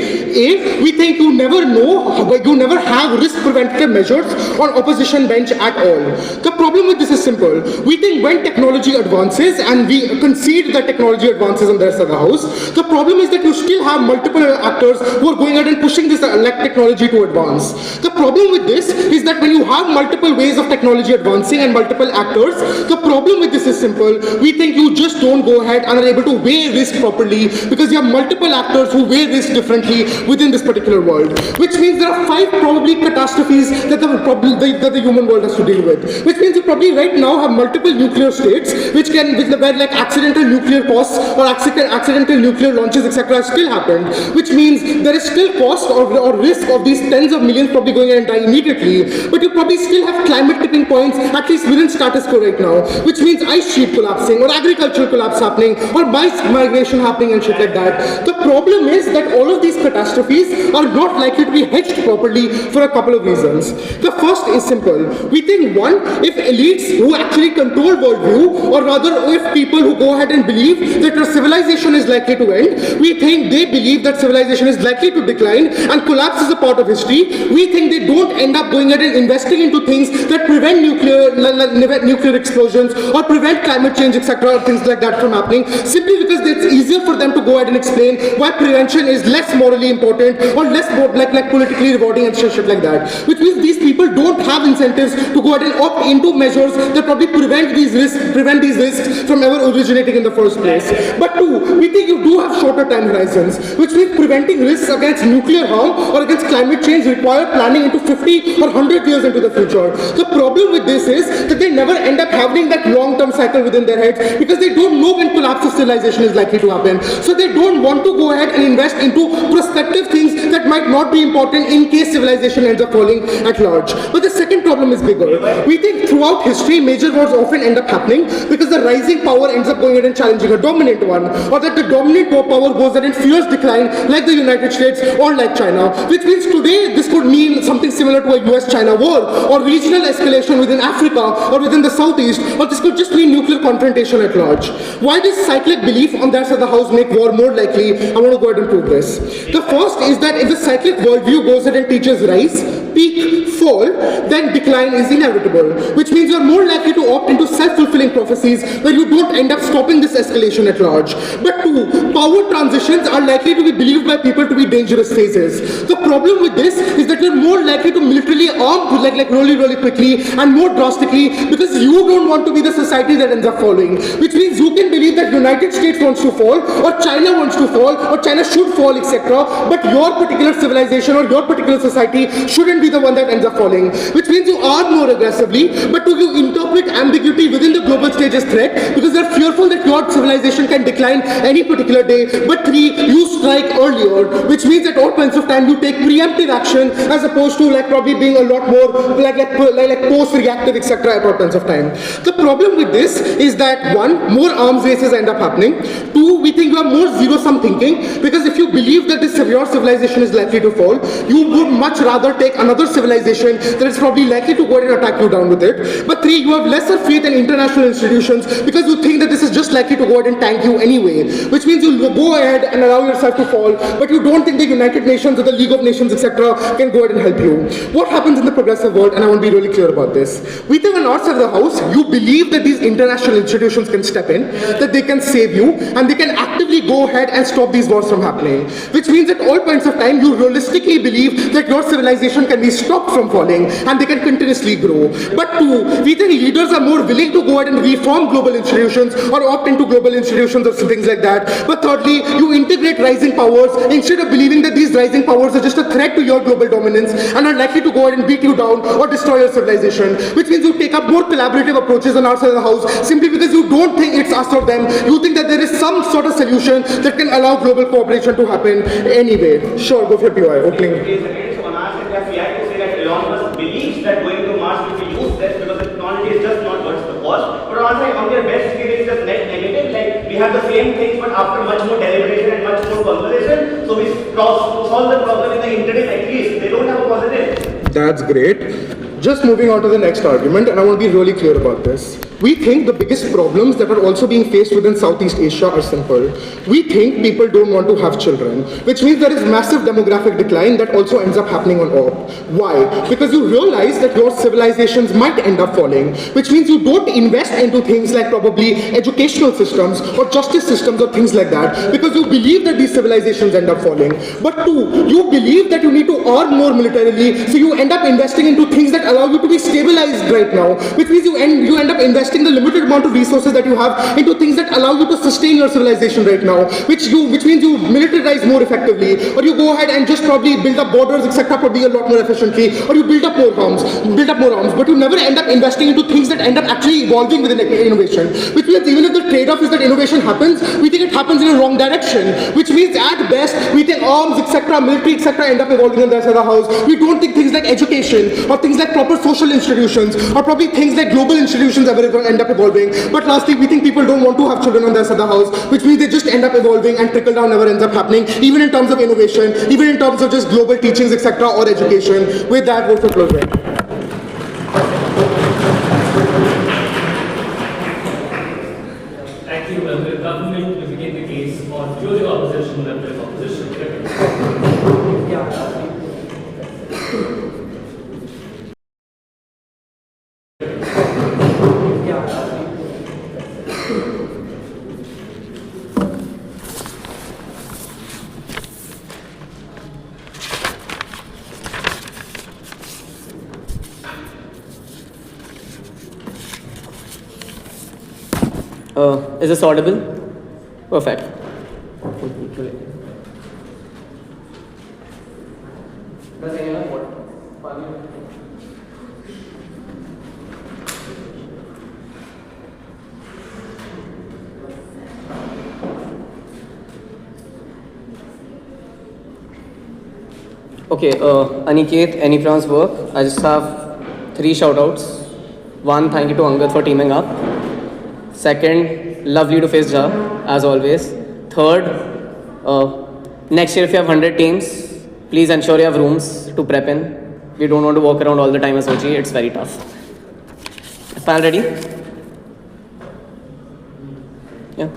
we think you never know, you never have risk preventative measures on opposition bench at all. The problem with this is simple. We think when technology advances, and we concede that technology advances on their side of the house, the problem is that you still have multiple actors who are going ahead and pushing this technology to advance. The problem with this is that when you have multiple ways of technology advancing and multiple actors, the problem with this is simple. We think you just don't go ahead and are able to weigh risk properly because you have multiple actors who weigh risk differently within this particular world. Which means there are 5 probably catastrophes that the human world has to deal with. Which means you probably right now have multiple nuclear states where like accidental nuclear costs or accidental nuclear launches etc. still happened. Which means there is still cost or risk of these tens of millions probably going and die immediately. But you probably still have climate tipping points at least within status quo right now. Which means ice sheet collapsing or agricultural collapse happening or mice migration happening and shit like that. The problem is that all of these catastrophes are not likely to be hedged properly for a couple of reasons. The first is simple. We think one, if elites who actually control worldview, or rather if people who go ahead and believe that our civilization is likely to end, we think they believe that civilization is likely to decline and collapse is a part of history. We think they don't end up going ahead and investing into things that prevent nuclear explosions or prevent climate change etc. or things like that from happening, simply because it's easier for them to go ahead and explain why prevention is less morally important or less like politically rewarding and shit like that. Which means these people don't have incentives to go ahead and opt into measures that probably prevent these risks from ever originating in the first place. But 2, we think you do have shorter time horizons, which means preventing risks against nuclear harm or against climate change require planning into 50 or 100 years into the future. The problem with this is that they never end up having that long-term cycle within their heads because they don't know when collapse of civilization is likely to happen. So they don't want to go ahead and invest into prospective things that might not be important in case civilization ends up falling at large. But the second problem is bigger. We think throughout history, major wars often end up happening because the rising power ends up going ahead and challenging a dominant one, or that the dominant power goes ahead in fierce decline like the United States or like China. Which means today this could mean something similar to a US-China war or regional escalation within Africa or within the Southeast, or this could just mean nuclear confrontation at large. Why does cyclic belief on that side of the house make war more likely? I want to go ahead and prove this. The first is that if the cyclic worldview goes ahead and teaches rise, peak, fall, then decline is inevitable. Which means you are more likely to opt into self-fulfilling prophecies where you don't end up stopping this escalation at large. But 2, power transitions are likely to be believed by people to be dangerous phases. The problem with this is that you're more likely to militarily arm like really quickly and more drastically because you don't want to be the society that ends up falling. Which means you can believe that United States wants to fall or China wants to fall or China should fall etc. But your particular civilization or your particular society shouldn't be the one that ends up falling. Which means you arm more aggressively, but you interpret ambiguity within the global stage as threat because they're fearful that your civilization can decline any particular day. But 3, you strike earlier, which means at all points of time you take preemptive action as opposed to like probably being a lot more like post-reactive etc. at all points of time. The problem with this is that 1, more arms races end up happening. 2, we think you have more zero-sum thinking because if you believe that your civilization is likely to fall, you would much rather take another civilization that is probably likely to go ahead and attack you down with it. But 3, you have lesser faith in international institutions because you think that this is just likely to go ahead and tank you anyway. Which means you go ahead and allow yourself to fall, but you don't think the United Nations or the League of Nations etc. can go ahead and help you. What happens in the progressive world, and I want to be really clear about this. We think on our side of the house, you believe that these international institutions can step in, that they can save you, and they can actively go ahead and stop these wars from happening. which means at all points of time you realistically believe that your civilization can be stopped from falling and they can continuously grow. But two, we think leaders are more willing to go ahead and reform global institutions or opt into global institutions or things like that. But thirdly, you integrate rising powers instead of believing that these rising powers are just a threat to your global dominance and are likely to go ahead and beat you down or destroy your civilization, which means you take up more collaborative approaches on our side of the house simply because you don't think it's us or them. You think that there is some sort of solution that can allow global cooperation to happen anyway. Sure, go for your POI. Opening. So on our side, we have to say that Elon Musk believes that going to Mars will be useless because the technology is just not worth the cost. But on our side, on their best case, it's just net negative. Like we have the same things, but after much more deliberation and much more conversation, so we solve the problem in the internet at least. They don't have a positive. That's great. Just moving on to the next argument, and I want to be really clear about this. We think the biggest problems that are also being faced within Southeast Asia are simple. We think people don't want to have children, which means there is massive demographic decline that also ends up happening on Earth. Why? Because you realize that your civilizations might end up falling, which means you don't invest into things like probably educational systems or justice systems or things like that, because you believe that these civilizations end up falling. But two, you believe that you need to earn more militarily, so you end up investing into things that allow you to be stabilized right now, which means you end up investing the limited amount of resources that you have into things that allow you to sustain your civilization right now, which means you militarize more effectively, or you go ahead and just probably build up borders, etc., probably a lot more efficiently, or you build up more arms, but you never end up investing into things that end up actually evolving within innovation, which means even if the trade-off is that innovation happens, we think it happens in a wrong direction, which means at best, we think arms, etc., military, etc., end up evolving in the rest of the house. We don't think things like education, or things like proper social institutions, or probably things like global institutions ever end up evolving. But lastly, we think people don't want to have children on their side of the house, which means they just end up evolving and trickle down never ends up happening, even in terms of innovation, even in terms of just global teachings, etc., or education. With that, vote for closing. Thank you. The government will begin the case on closing opposition and the opposition. Is this audible? Perfect. Okay, Aniket, Anipran's work. I just have 3 shout-outs. 1, thank you to Angad for teaming up. 2nd, lovely to face Ja, as always. 3rd, next year if you have 100 teams, please ensure you have rooms to prep in. We don't want to walk around all the time as OG, it's very tough. Panel ready? Yeah.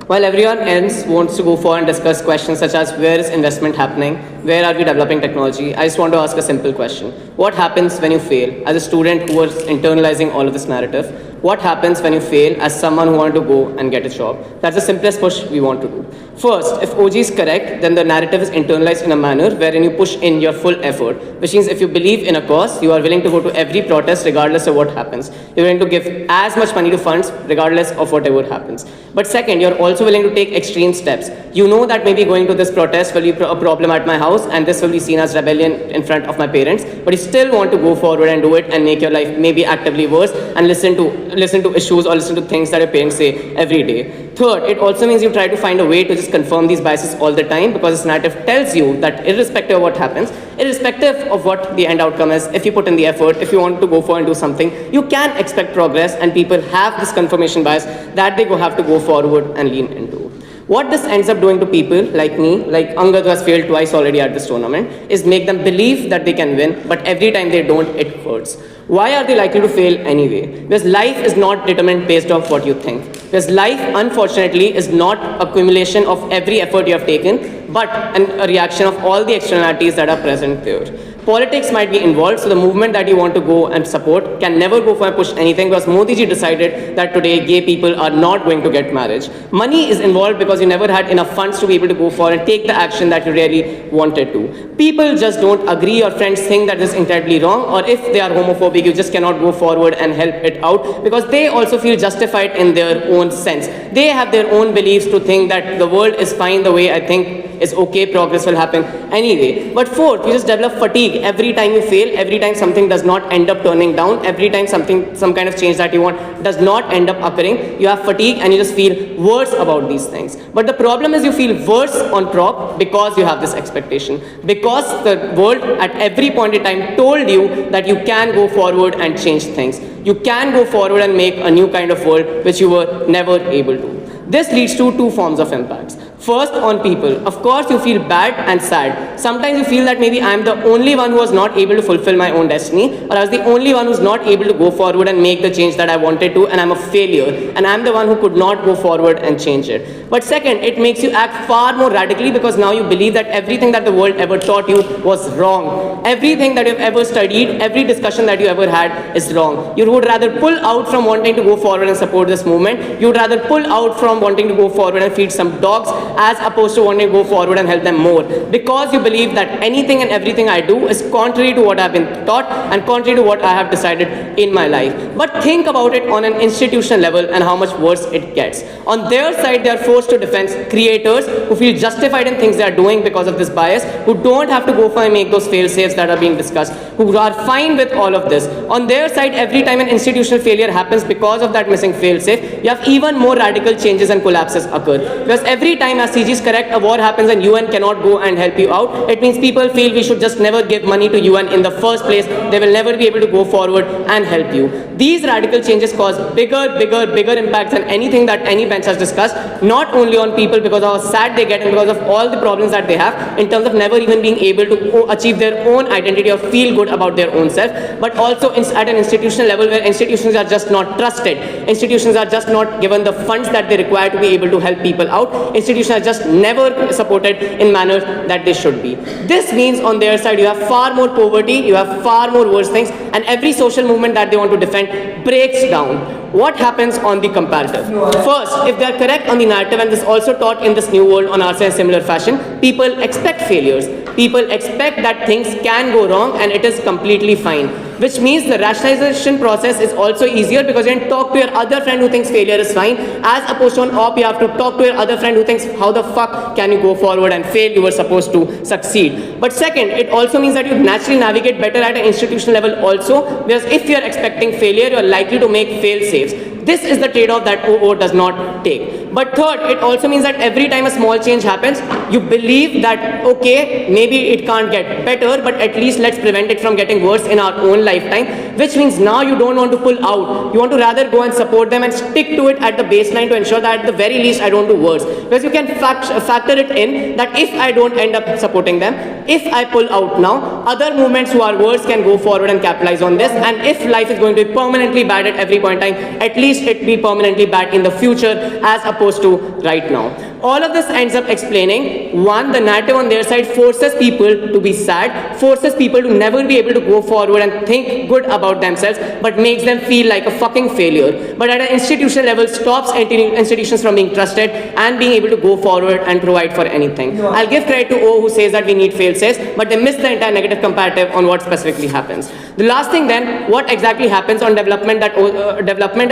While everyone else wants to go for and discuss questions such as where is investment happening, where are we developing technology, I just want to ask a simple question. What happens when you fail? As a student who was internalizing all of this narrative, what happens when you fail as someone who wanted to go and get a job? That's the simplest push we want to do. First, if OG is correct, then the narrative is internalized in a manner wherein you push in your full effort, which means if you believe in a cause, you are willing to go to every protest regardless of what happens. You're willing to give as much money to funds regardless of whatever happens. But second, you're also willing to take extreme steps. You know that maybe going to this protest will be a problem at my house and this will be seen as rebellion in front of my parents, but you still want to go forward and do it and make your life maybe actively worse and listen to issues or listen to things that your parents say every day. Third, it also means you try to find a way to just confirm these biases all the time because this narrative tells you that irrespective of what happens, irrespective of what the end outcome is, if you put in the effort, if you want to go for and do something, you can expect progress, and people have this confirmation bias that they have to go forward and lean into. What this ends up doing to people like me, like Angad who has failed twice already at this tournament, is make them believe that they can win, but every time they don't, it hurts. Why are they likely to fail anyway? Because life is not determined based off what you think. Because life, unfortunately, is not accumulation of every effort you have taken, but a reaction of all the externalities that are present there. Politics might be involved, so the movement that you want to go and support can never go for and push anything because Modi ji decided that today gay people are not going to get marriage. Money is involved because you never had enough funds to be able to go for and take the action that you really wanted to. People just don't agree, your friends think that this is incredibly wrong, or if they are homophobic, you just cannot go forward and help it out because they also feel justified in their own sense. They have their own beliefs to think that the world is fine the way I think is okay, progress will happen anyway. But fourth, you just develop fatigue every time you fail, every time something does not end up turning down, every time some kind of change that you want does not end up occurring, you have fatigue and you just feel worse about these things. But the problem is you feel worse on top because you have this expectation, because the world at every point in time told you that you can go forward and change things. You can go forward and make a new kind of world which you were never able to. This leads to two forms of impacts. First, on people. Of course, you feel bad and sad. Sometimes you feel that maybe I'm the only one who was not able to fulfill my own destiny, or I was the only one who's not able to go forward and make the change that I wanted to, and I'm a failure, and I'm the one who could not go forward and change it. But second, it makes you act far more radically because now you believe that everything that the world ever taught you was wrong. Everything that you've ever studied, every discussion that you ever had is wrong. You would rather pull out from wanting to go forward and support this movement. You would rather pull out from wanting to go forward and feed some dogs as opposed to wanting to go forward and help them more, because you believe that anything and everything I do is contrary to what I've been taught and contrary to what I have decided in my life. But think about it on an institutional level and how much worse it gets. On their side, they are forced to defend creators who feel justified in things they are doing because of this bias, who don't have to go for and make those fail-safes that are being discussed, who are fine with all of this. On their side, every time an institutional failure happens because of that missing fail-safe, you have even more radical changes and collapses occur. Because every time, as CG is correct, a war happens and UN cannot go and help you out, it means people feel we should just never give money to UN in the first place. They will never be able to go forward and help you. These radical changes cause bigger impacts than anything that any bench has discussed, not only on people because of how sad they get and because of all the problems that they have in terms of never even being able to achieve their own identity or feel good about their own self, but also at an institutional level where institutions are just not trusted. Institutions are just not given the funds that they require to be able to help people out. Institutions are just never supported in manners that they should be. This means on their side you have far more poverty, you have far more worse things, and every social movement that they want to defend breaks down. What happens on the comparative? First, if they are correct on the narrative, and this is also taught in this new world on our side similar fashion, people expect failures. People expect that things can go wrong and it is completely fine. Which means the rationalization process is also easier because you can talk to your other friend who thinks failure is fine, as opposed to on op you have to talk to your other friend who thinks how the fuck can you go forward and fail, you were supposed to succeed. But second, it also means that you naturally navigate better at an institutional level also, because if you are expecting failure, you are likely to make fail-safes. This is the trade-off that OO does not take. But third, it also means that every time a small change happens, you believe that, okay, maybe it can't get better, but at least let's prevent it from getting worse in our own lifetime, which means now you don't want to pull out. You want to rather go and support them and stick to it at the baseline to ensure that at the very least I don't do worse. Because you can factor it in that if I don't end up supporting them, if I pull out now, other movements who are worse can go forward and capitalize on this, and if life is going to be permanently bad at every point in time, at least it be permanently bad in the future as opposed to right now. All of this ends up explaining, one, the narrative on their side forces people to be sad, forces people to never be able to go forward and think good about themselves, but makes them feel like a fucking failure. But at an institutional level, stops institutions from being trusted and being able to go forward and provide for anything. I'll give credit to O who says that we need fail-safes, but they miss the entire negative comparative on what specifically happens. The last thing then, what exactly happens on development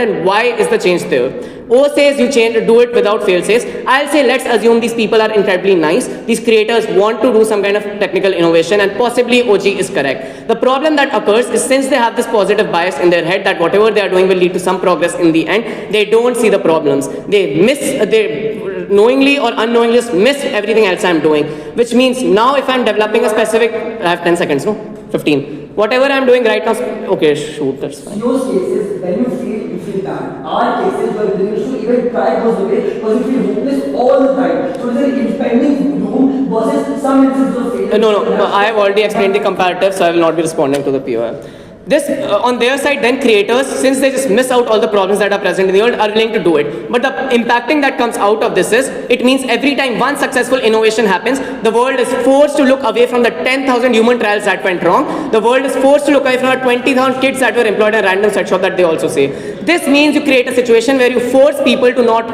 and why is the change there? O says you do it without fail-safes. I'll say let's assume these people are incredibly nice. These creators want to do some kind of technical innovation, and possibly OG is correct. The problem that occurs is since they have this positive bias in their head that whatever they are doing will lead to some progress in the end, they don't see the problems. They knowingly or unknowingly just miss everything else I'm doing. Which means now if I'm developing a specific, I have 10 seconds, no? 15. Whatever I'm doing right now, okay, shoot, that's fine. Those cases, when you feel bad. Our cases where we used to even try goes away because we feel hopeless all the time. So there is impending doom versus some instances of failure. No, I have already explained the comparative, so I will not be responding to the POI. This, on their side, then creators, since they just miss out all the problems that are present in the world, are willing to do it. But the impacting that comes out of this is, it means every time one successful innovation happens, the world is forced to look away from the 10,000 human trials that went wrong. The world is forced to look away from the 20,000 kids that were employed at a random set shop that they also say. This means you create a situation where you force people to not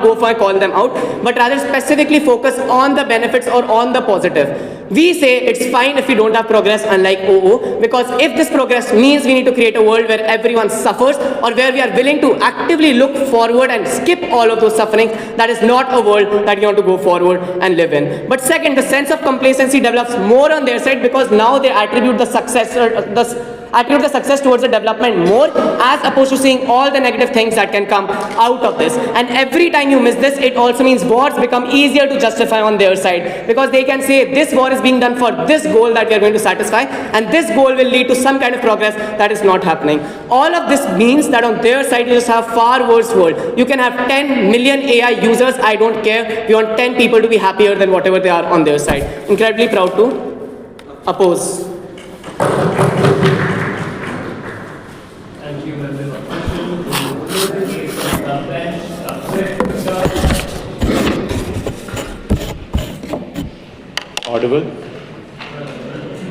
go for calling them out, but rather specifically focus on the benefits or on the positive. We say it's fine if we don't have progress, unlike OO, because if this progress means we need to create a world where everyone suffers, or where we are willing to actively look forward and skip all of those sufferings, that is not a world that you want to go forward and live in. But second, the sense of complacency develops more on their side, because now they attribute the success towards the development more, as opposed to seeing all the negative things that can come out of this. And every time you miss this, it also means wars become easier to justify on their side, because they can say this war is being done for this goal that we are going to satisfy, and this goal will lead to some kind of progress that is not happening. All of this means that on their side you just have far worse world. You can have 10 million AI users, I don't care. We want 10 people to be happier than whatever they are on their side. Incredibly proud to oppose. Thank you, members of the bench. Audible?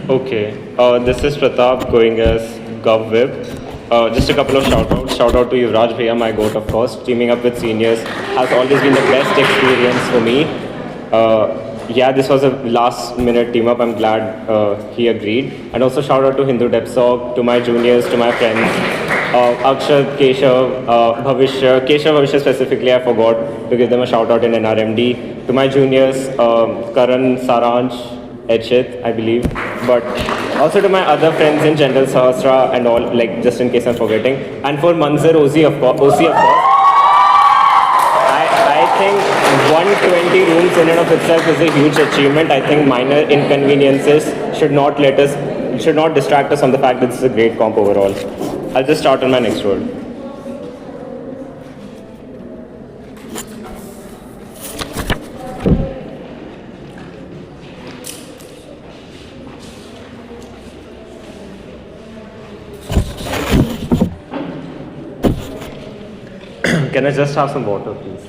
Okay. This is Pratap going as GovWeb. Just a couple of shout-outs. Shout out to Yuvraj Bhaiya, my goat, of course. Teaming up with seniors has always been the best experience for me. Yeah, this was a last-minute team-up. I'm glad he agreed. And also shout out to Hindu Depsog, to my juniors, to my friends. Akshat, Keshav, Bhavishya. Keshav, Bhavishya specifically, I forgot to give them a shout-out in NRMD. To my juniors, Karan, Saransh, Echit, I believe. But also to my other friends in general, Sahasra and all, like, just in case I'm forgetting. And for MANZAR, OC, of course. I think 120 rooms in and of itself is a huge achievement. I think minor inconveniences should not distract us from the fact that this is a great comp overall. I'll just start on my next word. Can I just have some water, please?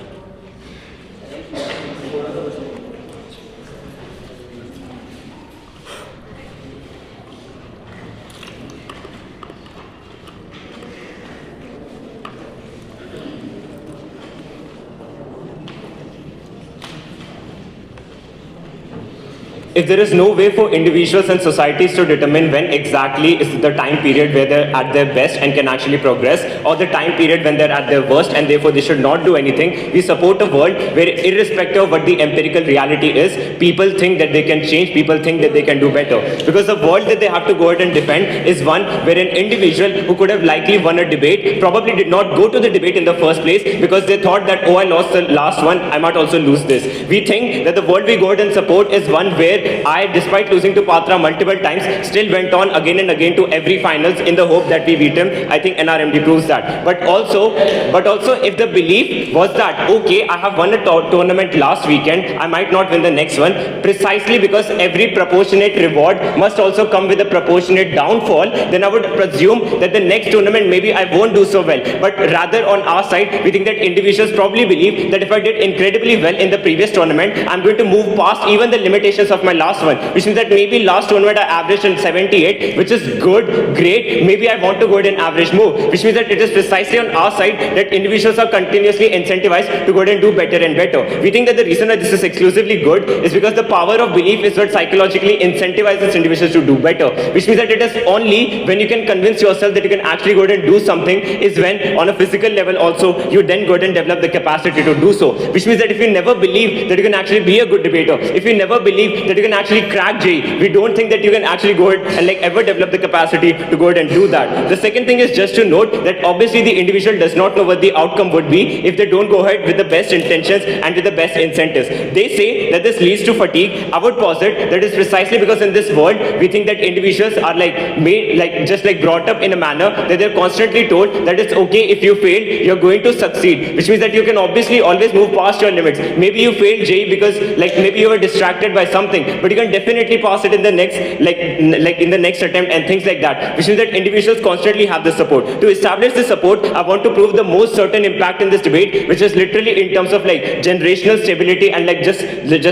If there is no way for individuals and societies to determine when exactly is the time period where they're at their best and can actually progress, or the time period when they're at their worst and therefore they should not do anything, we support a world where, irrespective of what the empirical reality is, people think that they can change, people think that they can do better. Because the world that they have to go out and defend is one where an individual who could have likely won a debate probably did not go to the debate in the first place because they thought that, oh, I lost the last one, I might also lose this. We think that the world we go out and support is one where I, despite losing to Patra multiple times, still went on again and again to every finals in the hope that we beat him. I think NRMD proves that. But also, if the belief was that, okay, I have won a tournament last weekend, I might not win the next one, precisely because every proportionate reward must also come with a proportionate downfall, then I would presume that the next tournament maybe I won't do so well. But rather on our side, we think that individuals probably believe that if I did incredibly well in the previous tournament, I'm going to move past even the limitations of my last one, which means that maybe last tournament I averaged in 78, which is good, great, maybe I want to go ahead and average more, which means that it is precisely on our side that individuals are continuously incentivized to go ahead and do better and better. We think that the reason why this is exclusively good is because the power of belief is what psychologically incentivizes individuals to do better, which means that it is only when you can convince yourself that you can actually go ahead and do something is when on a physical level also you then go ahead and develop the capacity to do so, which means that if you never believe that you can actually be a good debater, if you never believe that you can actually crack JEE, we don't think that you can actually go ahead and ever develop the capacity to go ahead and do that. The second thing is just to note that obviously the individual does not know what the outcome would be if they don't go ahead with the best intentions and with the best incentives. They say that this leads to fatigue. I would posit that is precisely because in this world we think that individuals are brought up in a manner that they're constantly told that it's okay if you fail, you're going to succeed, which means that you can obviously always move past your limits. Maybe you failed JEE because maybe you were distracted by something, it, but you can definitely pass it in the next, like in the next attempt and things like that, which means that individuals constantly have the support. To establish this support, I want to prove the most certain impact in this debate, which is literally in terms of like generational stability and like just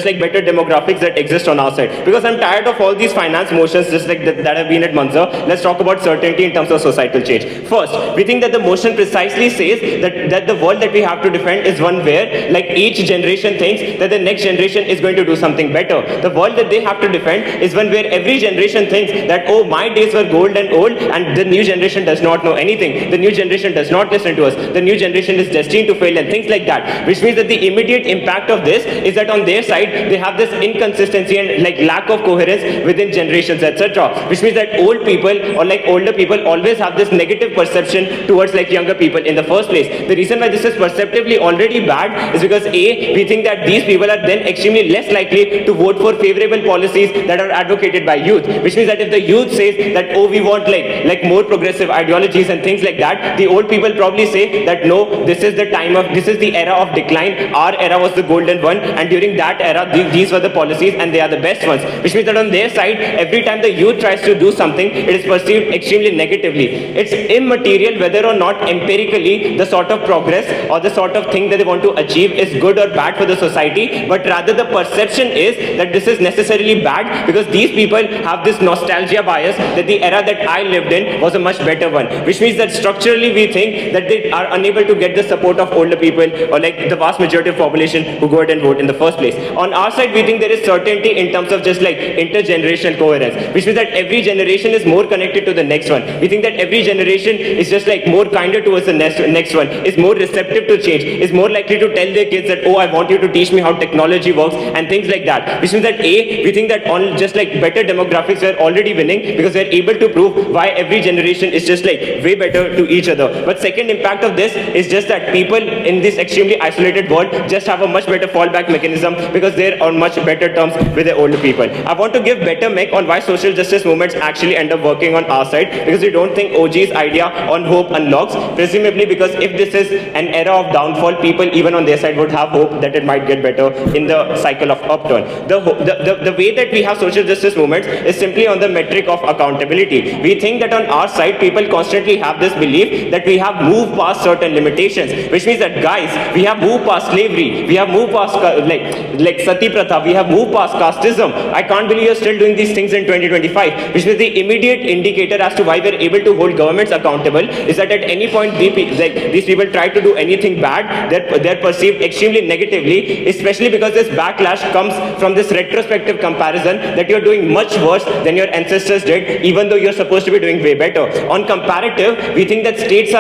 like better demographics that exist on our side. Because I'm tired of all these finance motions just like that have been at MANZAR. Let's talk about certainty in terms of societal change. First, we think that the motion precisely says that the world that we have to defend is one where like each generation thinks that the next generation is going to do something better. The world that they have to defend is one where every generation thinks that, oh, my days were gold and old and the new generation does not know anything. The new generation does not listen to us. The new generation is destined to fail and things like that. Which means that the immediate impact of this is that on their side, they have this inconsistency and like lack of coherence within generations, etc. Which means that old people or like older people always have this negative perception towards like younger people in the first place. The reason why this is perceptively already bad is because A, we think that these people are then extremely less likely to vote for favorable policies that are advocated by youth. Which means that if the youth says that, oh, we want like more progressive ideologies and things like that, the old people probably say that no, this is the era of decline. Our era was the golden one, and during that era, these were the policies and they are the best ones. Which means that on their side, every time the youth tries to do something, it is perceived extremely negatively. It's immaterial whether or not empirically the sort of progress or the sort of thing that they want to achieve is good or bad for the society, but rather the perception is that this is necessarily bad because these people have this nostalgia bias that the era that I lived in was a much better one. Which means that structurally we think that they are unable to get the support of older people or like the vast majority of population who go out and vote in the first place. On our side, we think there is certainty in terms of just like intergenerational coherence, which means that every generation is more connected to the next one. We think that every generation is just like more kinder towards the next one, is more receptive to change, is more likely to tell their kids that, oh, I want you to teach me how technology works and things like that. Which means that A, we think that on just like better demographics, we're already winning because we're able to prove why every generation is just like way better to each other. But second impact of this is just that people in this extremely isolated world just have a much better fallback mechanism because they're on much better terms with their older people. I want to give better mech on why social justice movements actually end up working on our side, because we don't think OG's idea on hope unlocks, presumably because if this is an era of downfall, people even on their side would have hope that it might get better in the cycle of upturn. The way that we have social justice movements is simply on the metric of accountability. We think that on our side, people constantly have this belief that we have moved past certain limitations, which means that guys, we have moved past slavery, we have moved past like Sati Pratha, we have moved past casteism. I can't believe you're still doing these things in 2025, which means the immediate indicator as to why we're able to hold governments accountable is that at any point these people try to do anything bad, they're perceived extremely negatively, especially because this backlash comes from this retrospective comparison that you're doing much worse than your ancestors did, even though you're supposed to be doing way better. On comparative, we think that states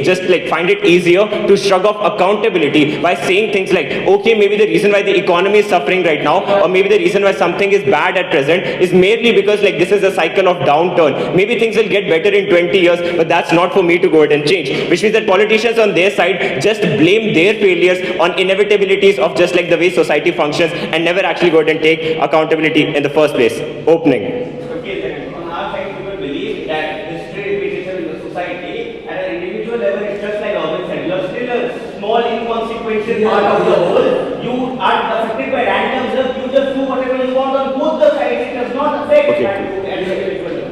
just like find it easier to shrug off accountability by saying things like, okay, maybe the reason why the economy is suffering right now, or maybe the reason why something is bad at present is merely because like this is a cycle of downturn. Maybe things will get better in 20 years, but that's not for me to go ahead and change. Which means that politicians on their side just blame their failures on inevitabilities of just like the way society functions and never actually go ahead and take accountability in the first place. Opening. Okay, on our side, people believe that this trade repetition in the society at an individual level is just like Robin said. You are still a small, inconsequential part of the whole. You are affected by randomness. You just do whatever you want on both the sides. It does not affect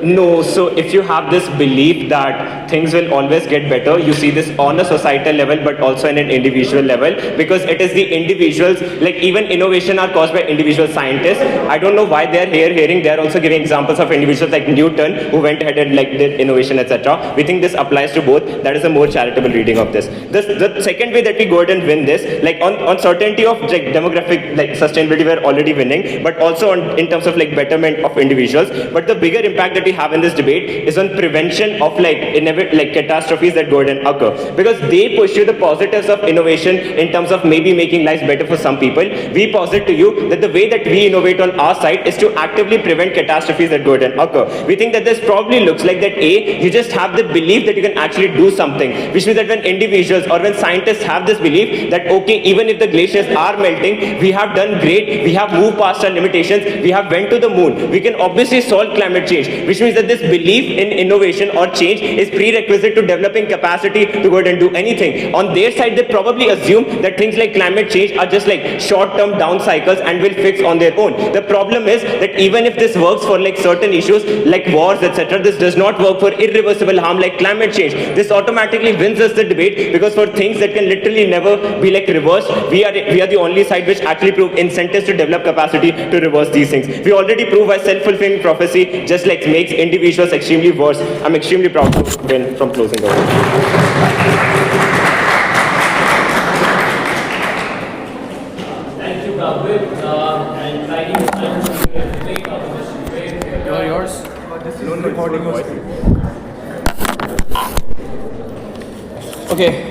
No, so if you have this belief that things will always get better, you see this on a societal level but also in an individual level, because it is the individuals, like even innovation are caused by individual scientists. I don't know why they're hearing, they're also giving examples of individuals like Newton who went ahead and like did innovation, etc. We think this applies to both. That is a more charitable reading of this. The second way that we go ahead and win this, like on certainty of like demographic like sustainability, we're already winning, but also in terms of like betterment of individuals. But the bigger impact that we have in this debate is on prevention of like catastrophes that go ahead and occur, because they push you the positives of innovation in terms of maybe making lives better for some people. We posit to you that the way that we innovate on our side is to actively prevent catastrophes that go ahead and occur. We think that this probably looks like that you just have the belief that you can actually do something, which means that when individuals or when scientists have this belief that okay, even if the glaciers are melting, we have done great, we have moved past our limitations, we have went to the moon, we can obviously solve climate change, which which means that this belief in innovation or change is prerequisite to developing capacity to go ahead and do anything. On their side, they probably assume that things like climate change are just like short-term down cycles and will fix on their own. The problem is that even if this works for like certain issues like wars, etc., this does not work for irreversible harm like climate change. This automatically wins us the debate, because for things that can literally never be like reversed, we are the only side which actually prove incentives to develop capacity to reverse these things. We already prove why self-fulfilling prophecy just like makes individuals extremely worse. I'm extremely proud to win from closing the Thank you, Gavin. And writing the great opposition. Great. Yours. This is recording your screen. Okay.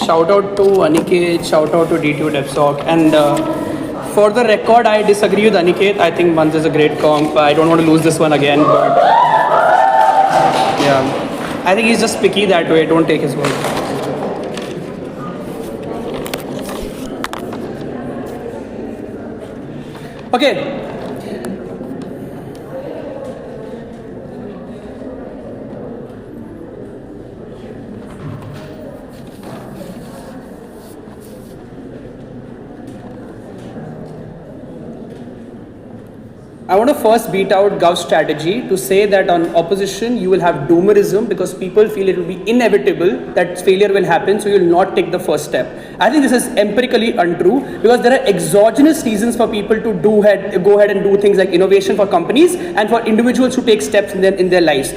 Shout out to Aniket, shout out to D2 DevSoc, and for the record, I disagree with Aniket. I think MANZAR is a great comp. I don't want to lose this one again, but yeah, I think he's just picky that way. Don't take his word. Okay. I want to first beat out Gov's strategy to say that on opposition you will have doomerism because people feel it will be inevitable that failure will happen, so you will not take the first step. I think this is empirically untrue because there are exogenous reasons for people to go ahead and do things like innovation for companies and for individuals to take steps in their lives.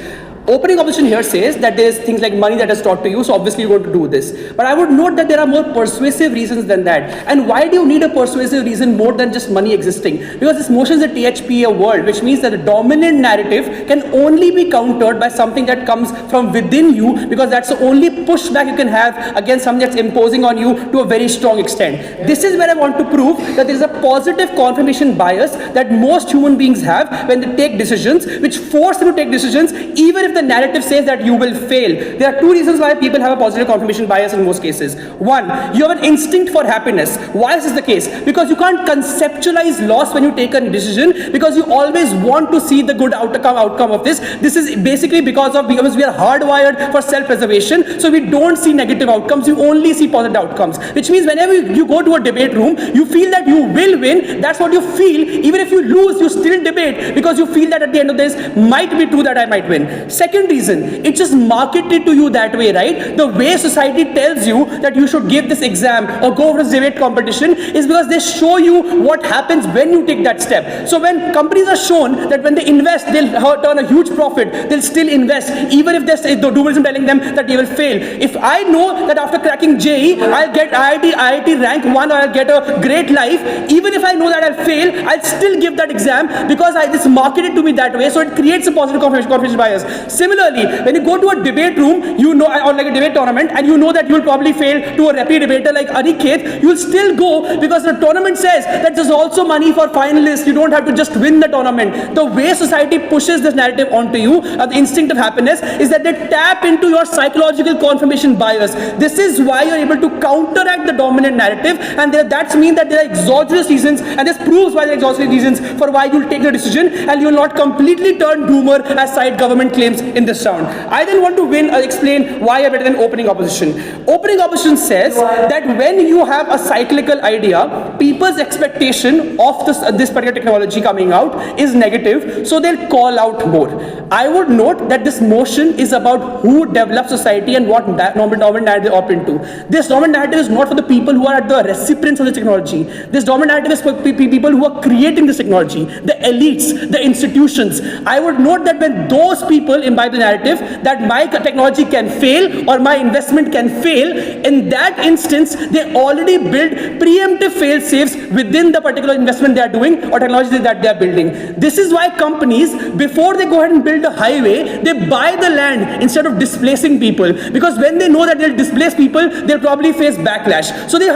Opening opposition here says that there is things like money that is taught to you, so obviously you're going to do this. But I would note that there are more persuasive reasons than that. And why do you need a persuasive reason more than just money existing? Because this motion is a THPA world, which means that the dominant narrative can only be countered by something that comes from within you, because that's the only pushback you can have against something that's imposing on you to a very strong extent. This is where I want to prove that there is a positive confirmation bias that most human beings have when they take decisions, which force them to take decisions even if the narrative says that you will fail. There are two reasons why people have a positive confirmation bias in most cases. One, you have an instinct for happiness. Why is this the case? Because you can't conceptualize loss when you take a decision, because you always want to see the good outcome of this. This is basically because we are hardwired for self-preservation, so we don't see negative outcomes, you only see positive outcomes. Which means whenever you go to a debate room, you feel that you will win. That's what you feel. Even if you lose, you still debate because you feel that at the end of this might be true that I might win. Second reason, it's just marketed to you that way, right? The way society tells you that you should give this exam or go for this debate competition is because they show you what happens when you take that step. So when companies are shown that when they invest, they'll turn a huge profit, they'll still invest, even if the doomerism telling them that they will fail. If I know that after cracking JEE, I'll get IIT rank 1 or I'll get a great life, even if I know that I'll fail, I'll still give that exam because it's marketed to me that way, so it creates a positive confirmation bias. Similarly, when you go to a debate room, you know, or like a debate tournament, and you know that you'll probably fail to a repeat debater like Aniket, you'll still go because the tournament says that there's also money for finalists. You don't have to just win the tournament. The way society pushes this narrative onto you, the instinct of happiness, is that they tap into your psychological confirmation bias. This is why you're able to counteract the dominant narrative, and that means that there are exogenous reasons, and this proves why there are exogenous reasons for why you'll take the decision, and you'll not completely turn doomer as side government claims in this round. I then want to explain why I'm better than opening opposition. Opening opposition says that when you have a cyclical idea, people's expectation of this particular technology coming out is negative, so they'll call out more. I would note that this motion is about who develops society and what dominant narrative they opt into. This dominant narrative is not for the people who are at the recipients of the technology. This dominant narrative is for people who are creating this technology, the elites, the institutions. I would note that when those people imbibe the narrative that my technology can fail or my investment can fail, in that instance they already build preemptive fail safes within the particular investment they are doing or technology that they are building. This is why companies, before they go ahead and build a highway, they buy the land instead of displacing people, because when they know that they'll displace people, they'll probably face backlash. So they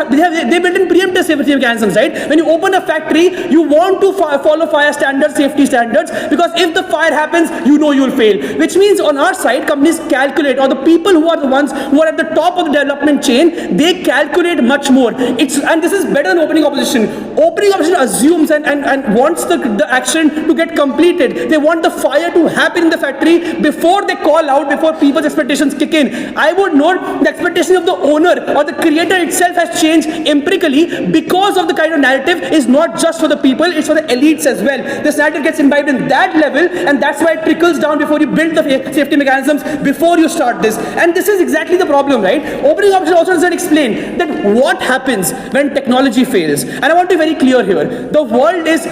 build in preemptive safety mechanisms, right? When you open a factory, you want to follow fire standards, safety standards, because if the fire happens, you know you'll fail. which means on our side, companies calculate, or the people who are the ones who are at the top of the development chain, they calculate much more. And this is better than opening opposition. Opening opposition assumes and wants the action to get completed. They want the fire to happen in the factory before they call out, before people's expectations kick in. I would note the expectation of the owner or the creator itself has changed empirically because of the kind of narrative is not just for the people, it's for the elites as well. This narrative gets imbibed in that level, and that's why it trickles down before you build the safety mechanisms before you start this. And this is exactly the problem, right? Opening opposition also doesn't explain that what happens when technology fails. And I want to be very clear here. The world is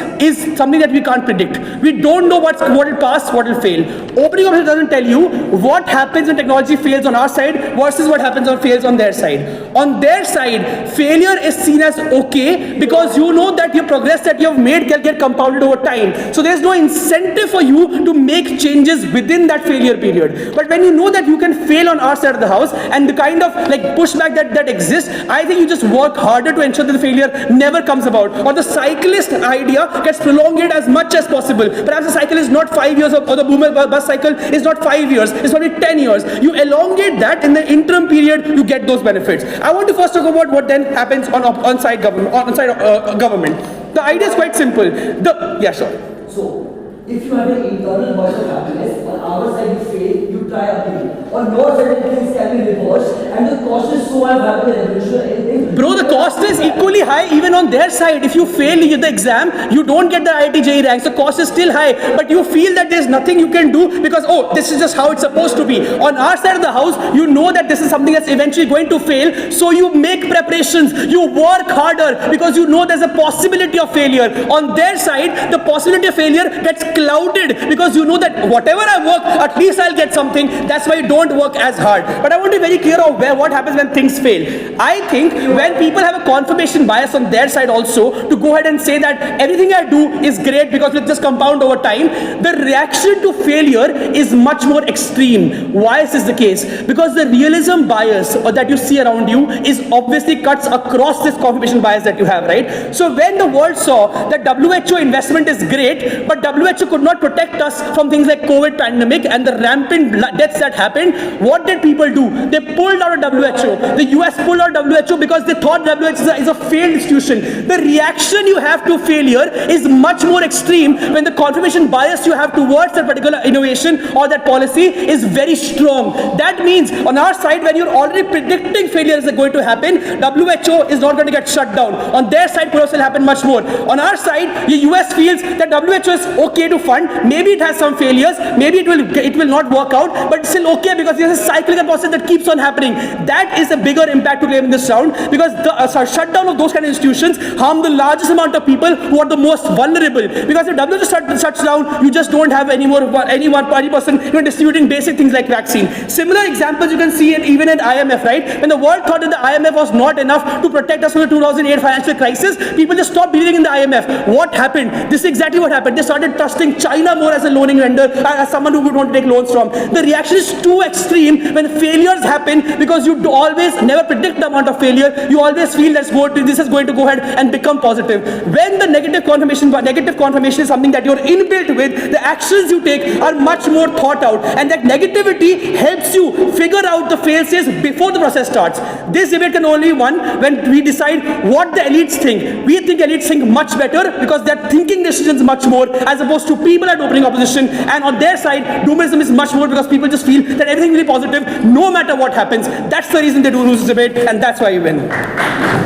something that we can't predict. We don't know what will pass, what will fail. Opening opposition doesn't tell you what happens when technology fails on our side versus what happens when fails on their side. On their side, failure is seen as okay because you know that your progress that you have made can get compounded over time. So there's no incentive for you to make changes within that failure period. But when you know that you can fail on our side of the house and the kind of like pushback that exists, I think you just work harder to ensure that the failure never comes about. Or the cyclist idea gets prolonged as much as possible. Perhaps the cycle is not 5 years, or the boomer bus cycle is not 5 years, it's probably 10 years. You elongate that, in the interim period, you get those benefits. I want to first talk about what then happens on-site government. The idea is quite simple. Yeah, sure. So, if you have an internal burst of happiness, on our side you fail, you try again. On your side, things can be reversed, and the cost is so high for the revolution or anything. Bro, the cost is equally high even on their side. If you fail the exam, you don't get the IIT JEE ranks. The cost is still high, but you feel that there's nothing you can do because, oh, this is just how it's supposed to be. On our side of the house, you know that this is something that's eventually going to fail, so you make preparations, you work harder because you know there's a possibility of failure. On their side, the possibility of failure gets clouded because you know that whatever I work, at least I'll get something. That's why you don't work as hard. But I want to be very clear of what happens when things fail. I think when people have a confirmation bias on their side also, to go ahead and say that everything I do is great because it just compound over time, the reaction to failure is much more extreme. Why is this the case? Because the realism bias that you see around you is obviously cuts across this confirmation bias that you have, right? So when the world saw that WHO investment is great, but WHO could not protect us from things like COVID pandemic and the rampant deaths that happened, what did people do? They pulled out of WHO. The US pulled out of WHO because they thought WHO is a failed institution. The reaction you have to failure is much more extreme when the confirmation bias you have towards that particular innovation or that policy is very strong. That means on our side, when you're already predicting failure is going to happen, WHO is not going to get shut down. On their side, progress will happen much more. On our side, the US feels that WHO is okay to fund. Maybe it has some failures. Maybe it will not work out, but it's still okay because there's a cyclical process that keeps on happening. That is a bigger impact to claim in this round because the shutdown of those kind of institutions harm the largest amount of people who are the most vulnerable. Because if WHO shuts down, you just don't have any one person distributing basic things like vaccine. Similar examples you can see even at IMF, right? When the world thought that the IMF was not enough to protect us from the 2008 financial crisis, people just stopped believing in the IMF. What happened? This is exactly what happened. They started trusting China more as a loaning lender, as someone who would want to take loans from. The reaction is too extreme when failures happen because you always never predict the amount of failure. You always feel this is going to go ahead and become positive. When the negative confirmation is something that you're inbuilt with, the actions you take are much more thought out, and that negativity helps you figure out the fail-safes before the process starts. This debate can only be won when we decide what the elites think. We think elites think much better because they're thinking decisions much more as opposed to people at opening opposition, and on their side, doomerism is much more because people just feel that everything will be positive no matter what happens. That's the reason they do lose this debate, and that's why you win.